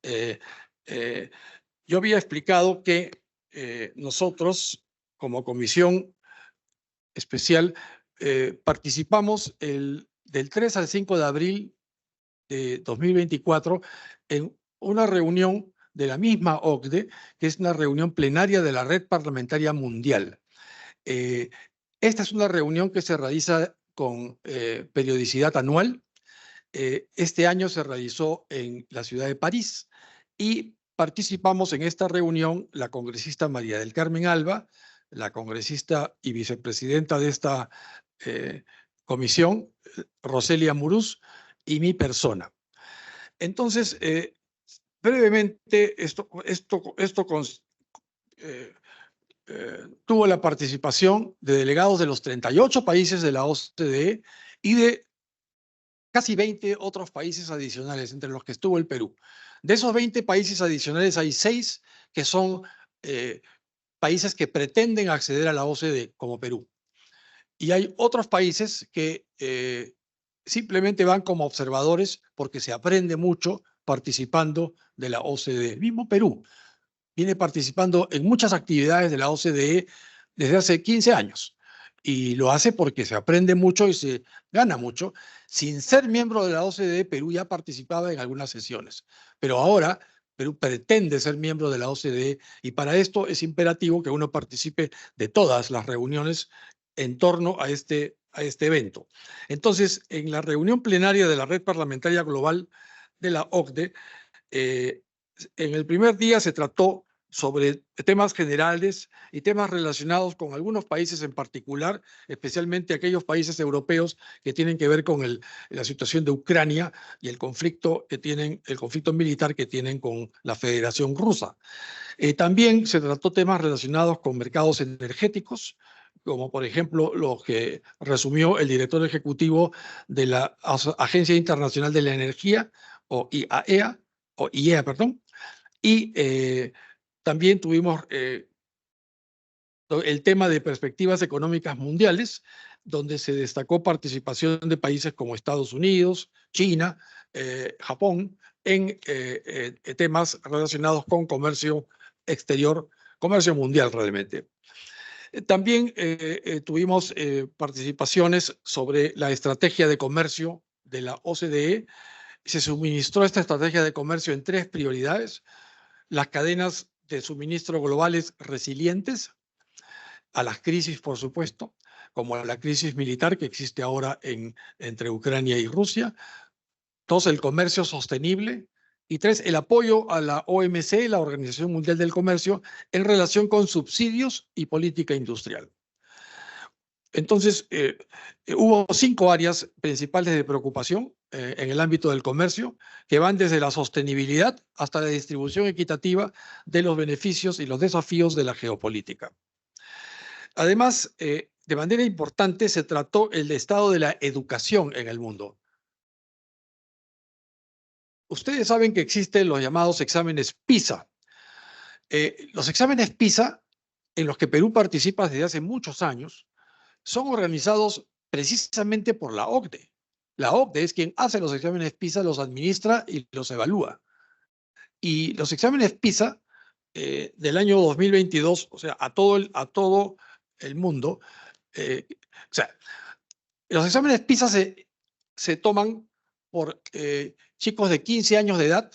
Speaker 1: Yo había explicado que nosotros, como comisión especial, participamos del 3 al 5 de abril de 2024 en una reunión de la misma OCDE, que es una reunión plenaria de la Red Parlamentaria Mundial. Esta es una reunión que se realiza con periodicidad anual. Este año se realizó en la ciudad de París y participamos en esta reunión la congresista María del Carmen Alba, la congresista y vicepresidenta de esta comisión, Roselia Muruz, y mi persona. Entonces, brevemente, tuvo la participación de delegados de los 38 países de la OCDE y de casi 20 otros países adicionales, entre los que estuvo el Perú. De esos 20 países adicionales hay 6 que son países que pretenden acceder a la OCDE, como Perú. Y hay otros países que simplemente van como observadores porque se aprende mucho participando de la OCDE. El mismo Perú viene participando en muchas actividades de la OCDE desde hace 15 años. Y lo hace porque se aprende mucho y se gana mucho. Sin ser miembro de la OCDE, Perú ya participaba en algunas sesiones. Pero ahora Perú pretende ser miembro de la OCDE y para esto es imperativo que uno participe de todas las reuniones en torno a este evento. Entonces, en la reunión plenaria de la Red Parlamentaria Global de la OCDE, en el primer día se trató sobre temas generales y temas relacionados con algunos países en particular, especialmente aquellos países europeos que tienen que ver con la situación de Ucrania y el conflicto militar que tienen con la Federación Rusa. También se trató temas relacionados con mercados energéticos, como por ejemplo lo que resumió el director ejecutivo de la Agencia Internacional de la Energía, o IEA, y también tuvimos el tema de perspectivas económicas mundiales, donde se destacó participación de países como Estados Unidos, China, Japón, en temas relacionados con comercio exterior, comercio mundial realmente. También tuvimos participaciones sobre la estrategia de comercio de la OCDE. Se suministró esta estrategia de comercio en 3 prioridades: las cadenas de suministro globales resilientes a las crisis, por supuesto, como la crisis militar que existe ahora entre Ucrania y Rusia. 2, el comercio sostenible. Y 3, el apoyo a la OMC, la Organización Mundial del Comercio, en relación con subsidios y política industrial. Entonces, hubo 5 áreas principales de preocupación en el ámbito del comercio, que van desde la sostenibilidad hasta la distribución equitativa de los beneficios y los desafíos de la geopolítica. Además, de manera importante, se trató el estado de la educación en el mundo. Ustedes saben que existen los llamados exámenes PISA. Los exámenes PISA, en los que Perú participa desde hace muchos años, son organizados precisamente por la OCDE. La OCDE es quien hace los exámenes PISA, los administra y los evalúa. Y los exámenes PISA del año 2022, o sea, a todo el mundo, o sea, los exámenes PISA se toman por chicos de 15 años de edad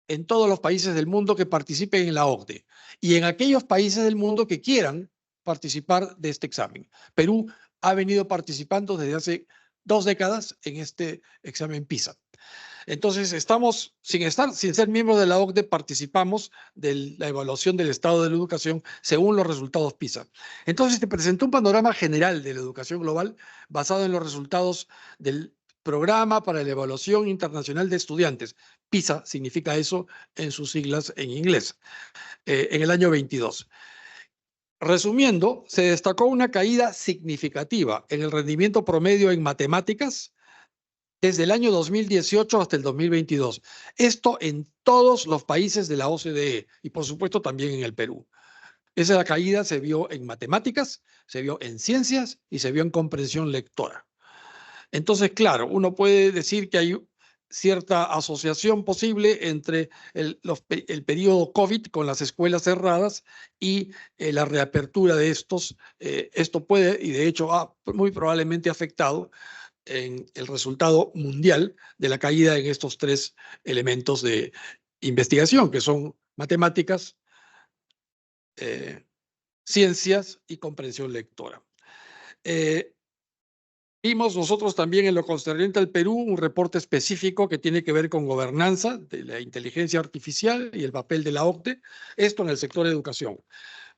Speaker 1: en todos los países del mundo que participen en la OCDE y en aquellos países del mundo que quieran participar de este examen. Perú ha venido participando desde hace 2 décadas en este examen PISA. Entonces, sin ser miembros de la OCDE, participamos de la evaluación del estado de la educación según los resultados PISA. Entonces, te presentó un panorama general de la educación global basado en los resultados del Programa para la Evaluación Internacional de Estudiantes. PISA significa eso en sus siglas en inglés, en el año 22. Resumiendo, se destacó una caída significativa en el rendimiento promedio en matemáticas desde el año 2018 hasta el 2022. Esto en todos los países de la OCDE y, por supuesto, también en el Perú. Esa caída se vio en matemáticas, se vio en ciencias y se vio en comprensión lectora. Entonces, claro, uno puede decir que hay cierta asociación posible entre el periodo COVID con las escuelas cerradas y la reapertura de estos. Esto puede, y de hecho ha muy probablemente afectado en el resultado mundial de la caída en estos 3 elementos de investigación, que son matemáticas, ciencias y comprensión lectora. Vimos nosotros también en lo concerniente al Perú un reporte específico que tiene que ver con gobernanza de la inteligencia artificial y el papel de la OCDE, esto en el sector de educación.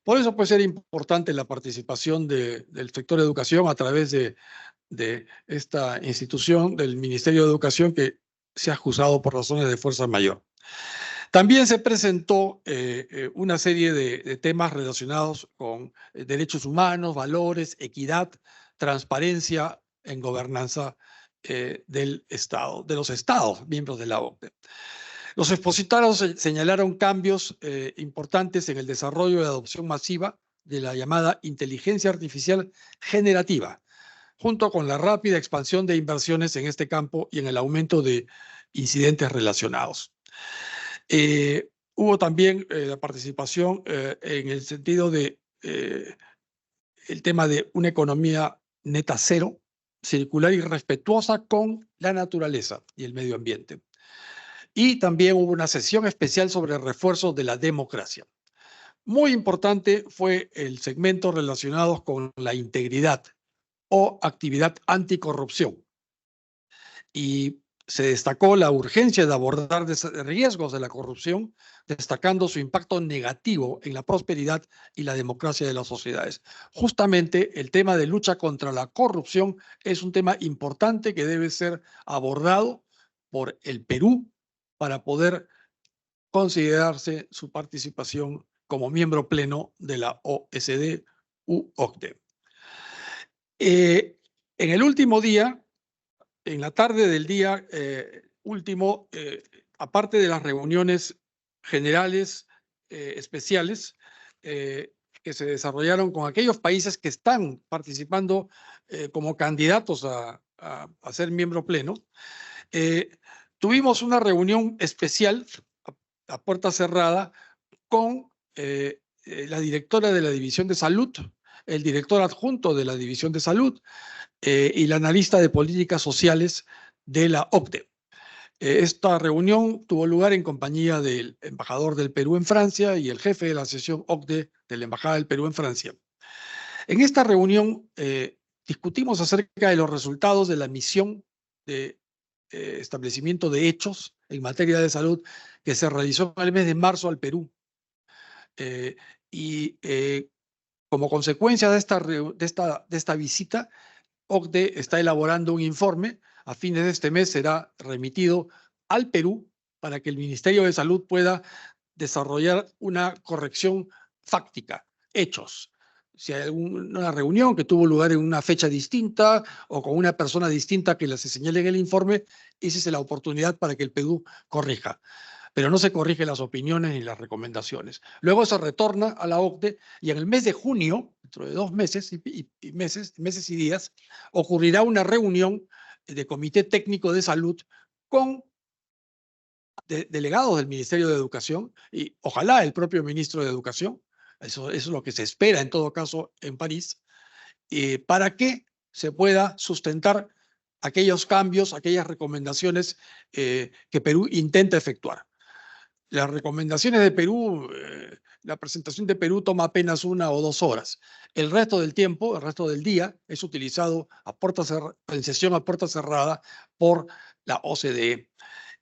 Speaker 1: Por eso puede ser importante la participación del sector de educación a través de esta institución del Ministerio de Educación que se ha acusado por razones de fuerza mayor. También se presentó una serie de temas relacionados con derechos humanos, valores, equidad, transparencia en gobernanza del Estado, de los Estados miembros de la OCDE. Los expositarios señalaron cambios importantes en el desarrollo y adopción masiva de la llamada inteligencia artificial generativa, junto con la rápida expansión de inversiones en este campo y en el aumento de incidentes relacionados. Hubo también la participación en el sentido de el tema de una economía neta cero, circular y respetuosa con la naturaleza y el medio ambiente. Y también hubo una sesión especial sobre el refuerzo de la democracia. Muy importante fue el segmento relacionado con la integridad o actividad anticorrupción. Y se destacó la urgencia de abordar riesgos de la corrupción, destacando su impacto negativo en la prosperidad y la democracia de las sociedades. Justamente el tema de lucha contra la corrupción es un tema importante que debe ser abordado por el Perú para poder considerarse su participación como miembro pleno de la OSCE u OCDE. En el último día, en la tarde del día último, aparte de las reuniones generales especiales que se desarrollaron con aquellos países que están participando como candidatos a ser miembro pleno, tuvimos una reunión especial a puerta cerrada con la directora de la División de Salud, el director adjunto de la División de Salud y la analista de políticas sociales de la OCDE. Esta reunión tuvo lugar en compañía del embajador del Perú en Francia y el jefe de la sesión OCDE de la Embajada del Perú en Francia. En esta reunión discutimos acerca de los resultados de la misión de establecimiento de hechos en materia de salud que se realizó en el mes de marzo al Perú. Como consecuencia de esta visita, OCDE está elaborando un informe. A fines de este mes será remitido al Perú para que el Ministerio de Salud pueda desarrollar una corrección fáctica, hechos. Si hay una reunión que tuvo lugar en una fecha distinta o con una persona distinta que se señale en el informe, esa es la oportunidad para que el Perú corrija. Pero no se corrigen las opiniones ni las recomendaciones. Luego se retorna a la OCDE y en el mes de junio, dentro de 2 meses meses y días, ocurrirá una reunión de Comité Técnico de Salud con delegados del Ministerio de Educación y ojalá el propio ministro de Educación. Eso es lo que se espera en todo caso en París, para que se pueda sustentar aquellos cambios, aquellas recomendaciones que Perú intenta efectuar. Las recomendaciones de Perú, la presentación de Perú toma apenas 1 o 2 horas. El resto del tiempo, el resto del día, es utilizado en sesión a puerta cerrada por la OCDE.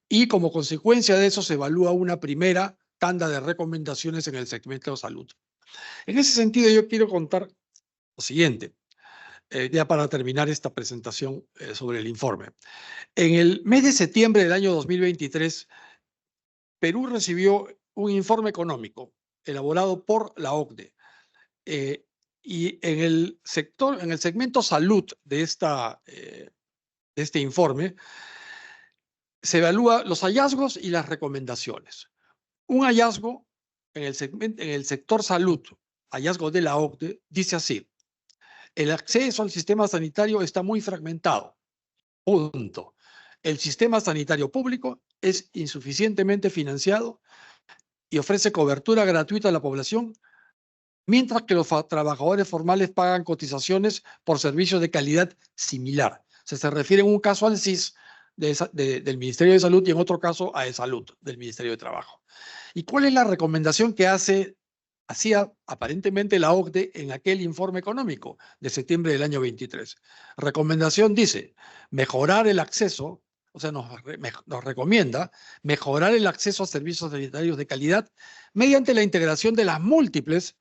Speaker 1: Y como consecuencia de eso se evalúa una primera tanda de recomendaciones en el segmento de salud. En ese sentido, yo quiero contar lo siguiente, ya para terminar esta presentación sobre el informe. En el mes de septiembre del año 2023, Perú recibió un informe económico elaborado por la OCDE. Y en el segmento salud de este informe, se evalúa los hallazgos y las recomendaciones. Un hallazgo en el sector salud, hallazgo de la OCDE, dice así: el acceso al sistema sanitario está muy fragmentado. Punto. El sistema sanitario público es insuficientemente financiado y ofrece cobertura gratuita a la población, mientras que los trabajadores formales pagan cotizaciones por servicios de calidad similar. Se refiere en un caso al CIS del Ministerio de Salud y en otro caso a E-Salud del Ministerio de Trabajo. ¿Y cuál es la recomendación que hacía aparentemente la OCDE en aquel informe económico de septiembre del año 23? Recomendación dice, mejorar el acceso, o sea, nos recomienda mejorar el acceso a servicios sanitarios de calidad mediante la integración de las múltiples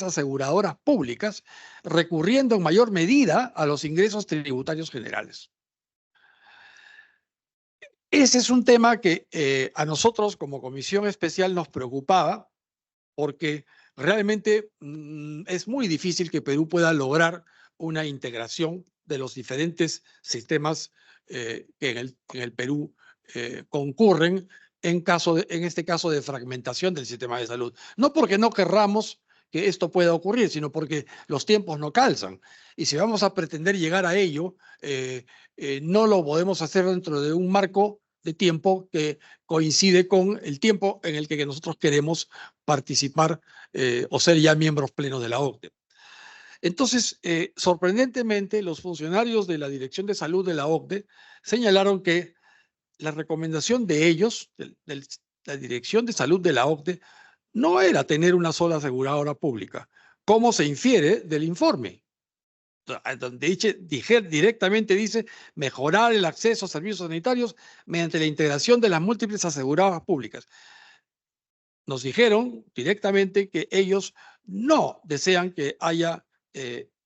Speaker 1: aseguradoras públicas, recurriendo en mayor medida a los ingresos tributarios generales. Ese es un tema que a nosotros como comisión especial nos preocupaba, porque realmente es muy difícil que Perú pueda lograr una integración de los diferentes sistemas que en el Perú concurren en este caso de fragmentación del sistema de salud. No porque no querramos que esto pueda ocurrir, sino porque los tiempos no calzan. Y si vamos a pretender llegar a ello, no lo podemos hacer dentro de un marco de tiempo que coincide con el tiempo en el que nosotros queremos participar o ser ya miembros plenos de la OCDE. Entonces, sorprendentemente, los funcionarios de la Dirección de Salud de la OCDE señalaron que la recomendación de ellos, de la Dirección de Salud de la OCDE, no era tener una sola aseguradora pública, como se infiere del informe, donde directamente dice mejorar el acceso a servicios sanitarios mediante la integración de las múltiples aseguradoras públicas. Nos dijeron directamente que ellos no desean que haya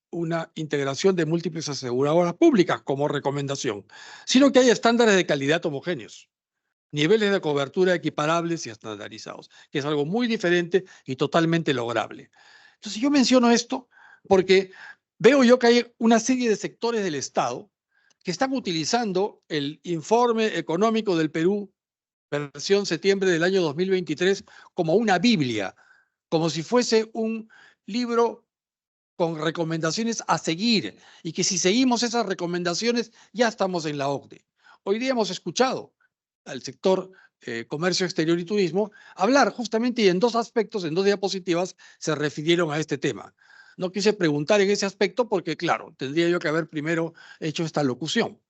Speaker 1: una integración de múltiples aseguradoras públicas como recomendación, sino que haya estándares de calidad homogéneos, niveles de cobertura equiparables y estandarizados, que es algo muy diferente y totalmente lograble. Entonces yo menciono esto porque veo yo que hay una serie de sectores del Estado que están utilizando el informe económico del Perú, versión septiembre del año 2023, como una Biblia, como si fuese un libro con recomendaciones a seguir, y que si seguimos esas recomendaciones ya estamos en la OCDE. Hoy día hemos escuchado al sector comercio exterior y turismo hablar justamente, y en 2 aspectos, en 2 diapositivas, se refirieron a este tema. No quise preguntar en ese aspecto porque, claro, tendría yo que haber primero hecho esta locución.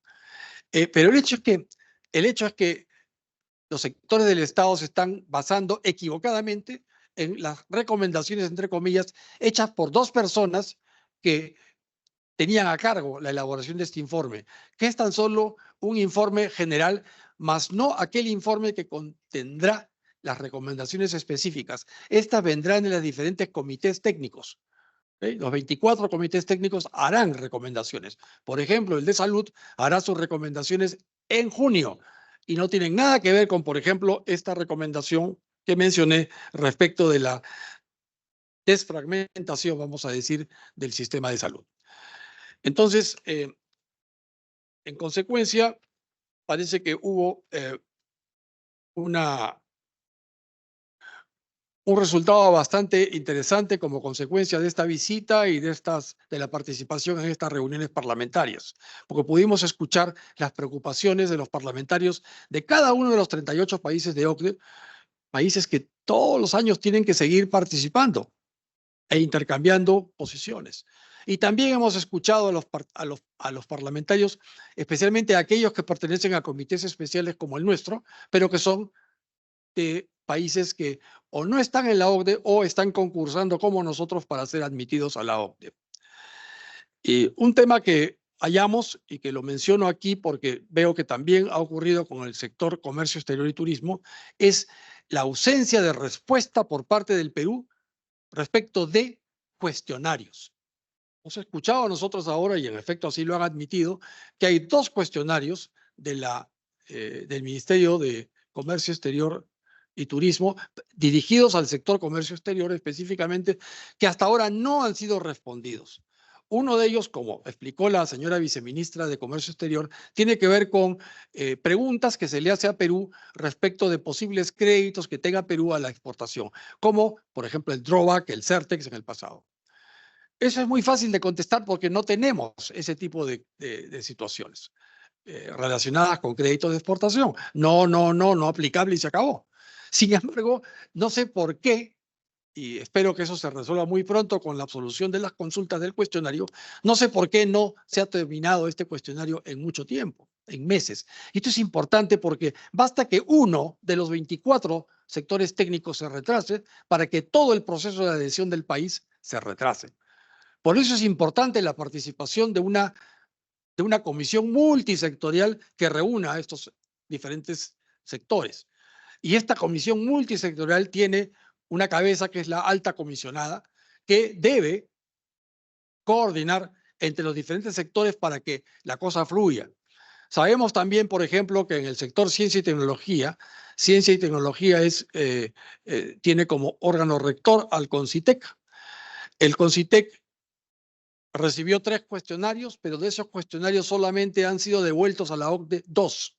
Speaker 1: Pero el hecho es que los sectores del Estado se están basando equivocadamente en las recomendaciones, entre comillas, hechas por 2 personas que tenían a cargo la elaboración de este informe, que es tan solo un informe general, más no aquel informe que contendrá las recomendaciones específicas. Estas vendrán de los diferentes comités técnicos. Los 24 comités técnicos harán recomendaciones. Por ejemplo, el de salud hará sus recomendaciones en junio y no tienen nada que ver con, por ejemplo, esta recomendación que mencioné respecto de la desfragmentación, vamos a decir, del sistema de salud. Entonces, en consecuencia, parece que hubo un resultado bastante interesante como consecuencia de esta visita y de la participación en estas reuniones parlamentarias, porque pudimos escuchar las preocupaciones de los parlamentarios de cada uno de los 38 países de OCDE, países que todos los años tienen que seguir participando e intercambiando posiciones. Y también hemos escuchado a los parlamentarios, especialmente a aquellos que pertenecen a comités especiales como el nuestro, pero que son de países que o no están en la OCDE o están concursando como nosotros para ser admitidos a la OCDE. Y un tema que hallamos y que lo menciono aquí porque veo que también ha ocurrido con el sector comercio exterior y turismo es la ausencia de respuesta por parte del Perú respecto de cuestionarios. Hemos escuchado nosotros ahora, y en efecto así lo han admitido, que hay 2 cuestionarios del Ministerio de Comercio Exterior y Turismo dirigidos al sector comercio exterior específicamente, que hasta ahora no han sido respondidos. Uno de ellos, como explicó la señora viceministra de Comercio Exterior, tiene que ver con preguntas que se le hace a Perú respecto de posibles créditos que tenga Perú a la exportación, como por ejemplo el drawback, el Certex en el pasado. Eso es muy fácil de contestar porque no tenemos ese tipo de situaciones relacionadas con créditos de exportación. No aplicable y se acabó. Sin embargo, no sé por qué, y espero que eso se resuelva muy pronto con la absolución de las consultas del cuestionario, no sé por qué no se ha terminado este cuestionario en mucho tiempo, en meses. Y esto es importante porque basta que uno de los 24 sectores técnicos se retrase para que todo el proceso de adhesión del país se retrase. Por eso es importante la participación de una comisión multisectorial que reúna a estos diferentes sectores. Y esta comisión multisectorial tiene una cabeza que es la alta comisionada, que debe coordinar entre los diferentes sectores para que la cosa fluya. Sabemos también, por ejemplo, que en el sector ciencia y tecnología tiene como órgano rector al CONCITEC. El CONCITEC recibió 3 cuestionarios, pero de esos cuestionarios solamente han sido devueltos a la OCDE 2.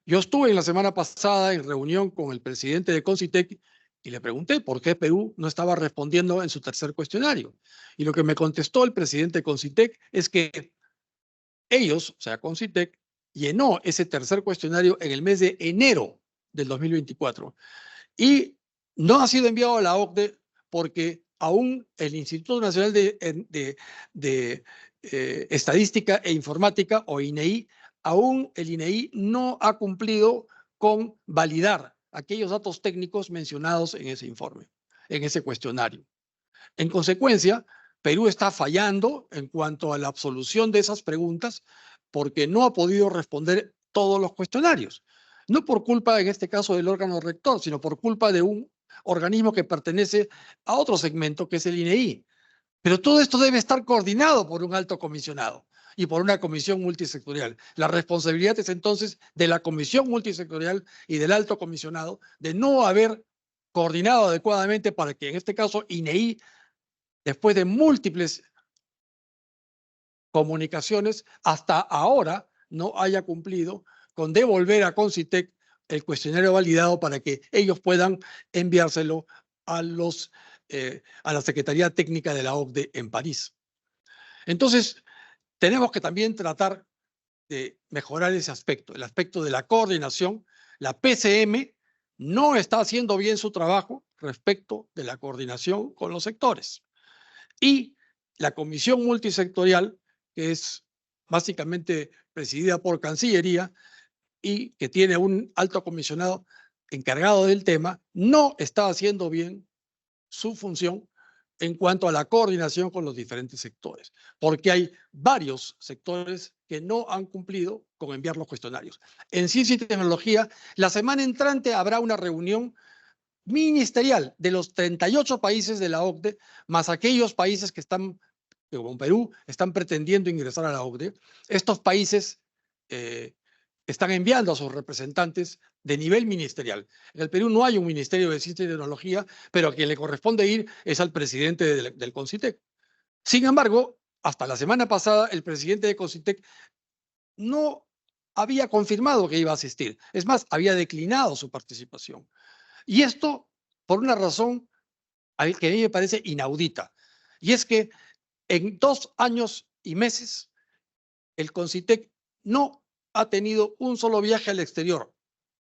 Speaker 1: Yo estuve en la semana pasada en reunión con el presidente de CONCITEC y le pregunté por qué Perú no estaba respondiendo en su 3er cuestionario. Y lo que me contestó el presidente de CONCITEC es que ellos, o sea, CONCITEC, llenó ese 3er cuestionario en el mes de enero del 2024 y no ha sido enviado a la OCDE porque aún el Instituto Nacional de Estadística e Informática, o INEI, aún el INEI no ha cumplido con validar aquellos datos técnicos mencionados en ese informe, en ese cuestionario. En consecuencia, Perú está fallando en cuanto a la absolución de esas preguntas porque no ha podido responder todos los cuestionarios. No por culpa, en este caso, del órgano rector, sino por culpa de un organismo que pertenece a otro segmento, que es el INEI. Pero todo esto debe estar coordinado por un alto comisionado y por una comisión multisectorial. La responsabilidad es entonces de la comisión multisectorial y del alto comisionado de no haber coordinado adecuadamente para que en este caso INEI, después de múltiples comunicaciones, hasta ahora no haya cumplido con devolver a CONCITEC el cuestionario validado para que ellos puedan enviárselo a la Secretaría Técnica de la OCDE en París. Entonces, tenemos que también tratar de mejorar ese aspecto, el aspecto de la coordinación. La PCM no está haciendo bien su trabajo respecto de la coordinación con los sectores. Y la comisión multisectorial, que es básicamente presidida por Cancillería y que tiene un alto comisionado encargado del tema, no está haciendo bien su función en cuanto a la coordinación con los diferentes sectores, porque hay varios sectores que no han cumplido con enviar los cuestionarios. En ciencia y tecnología, la semana entrante habrá una reunión ministerial de los 38 países de la OCDE, más aquellos países que están, como Perú, están pretendiendo ingresar a la OCDE. Estos países están enviando a sus representantes de nivel ministerial. En el Perú no hay un Ministerio de Ciencia y Tecnología, pero a quien le corresponde ir es al presidente del CONCITEC. Sin embargo, hasta la semana pasada, el presidente de CONCITEC no había confirmado que iba a asistir. Es más, había declinado su participación. Y esto por una razón que a mí me parece inaudita. Y es que en 2 años y meses, el CONCITEC no ha tenido un solo viaje al exterior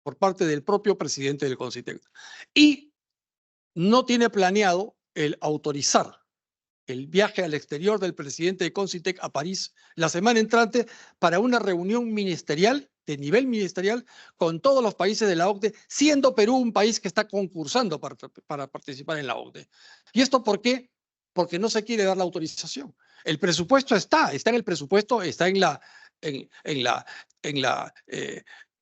Speaker 1: por parte del propio presidente del CONCITEC. Y no tiene planeado el autorizar el viaje al exterior del presidente de CONCITEC a París la semana entrante para una reunión ministerial, de nivel ministerial, con todos los países de la OCDE, siendo Perú un país que está concursando para participar en la OCDE. ¿Y esto por qué? Porque no se quiere dar la autorización. El presupuesto está en el presupuesto, está en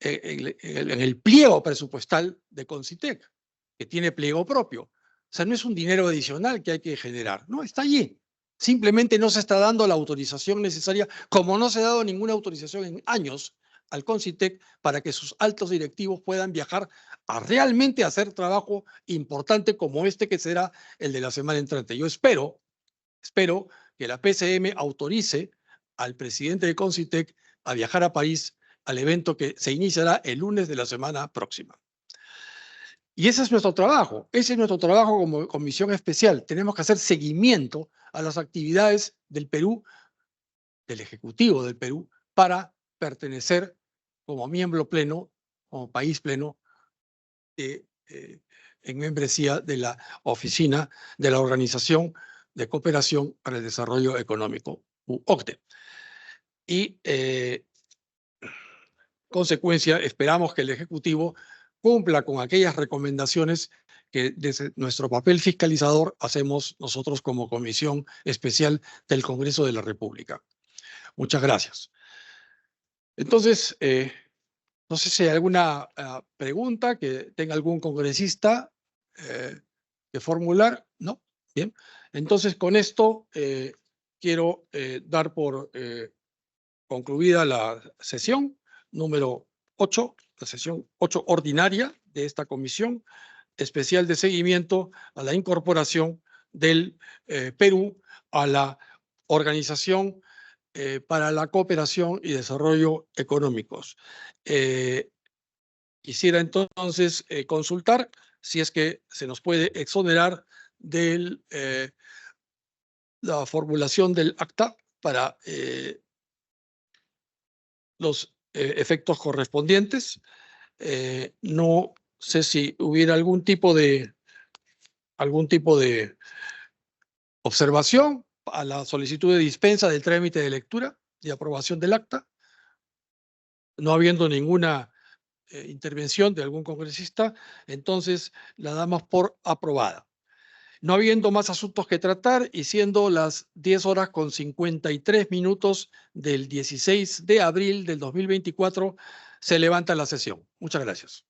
Speaker 1: el pliego presupuestal de CONCITEC, que tiene pliego propio. O sea, no es un dinero adicional que hay que generar, no, está allí. Simplemente no se está dando la autorización necesaria, como no se ha dado ninguna autorización en años al CONCITEC para que sus altos directivos puedan viajar a realmente hacer trabajo importante como este que será el de la semana entrante. Yo espero que la PCM autorice al presidente de CONCITEC a viajar a París al evento que se iniciará el lunes de la semana próxima. Y ese es nuestro trabajo como comisión especial. Tenemos que hacer seguimiento a las actividades del Perú, del Ejecutivo del Perú, para pertenecer como miembro pleno, como país pleno, en membresía de la oficina de la Organización de Cooperación para el Desarrollo Económico, OCDE. Y, consecuencia, esperamos que el Ejecutivo cumpla con aquellas recomendaciones que desde nuestro papel fiscalizador hacemos nosotros como Comisión Especial del Congreso de la República. Muchas gracias. Entonces, no sé si hay alguna pregunta que tenga algún congresista que formular. ¿No? Bien. Entonces, con esto quiero dar por concluida la sesión número 8, la sesión 8 ordinaria de esta Comisión Especial de Seguimiento a la incorporación del Perú a la Organización para la Cooperación y Desarrollo Económicos. Quisiera entonces consultar si es que se nos puede exonerar de la formulación del acta para los efectos correspondientes. No sé si hubiera algún tipo de observación a la solicitud de dispensa del trámite de lectura y aprobación del acta. No habiendo ninguna intervención de algún congresista, entonces la damos por aprobada. No habiendo más asuntos que tratar y siendo las 10:53 del 16 de abril del 2024, se levanta la sesión. Muchas gracias.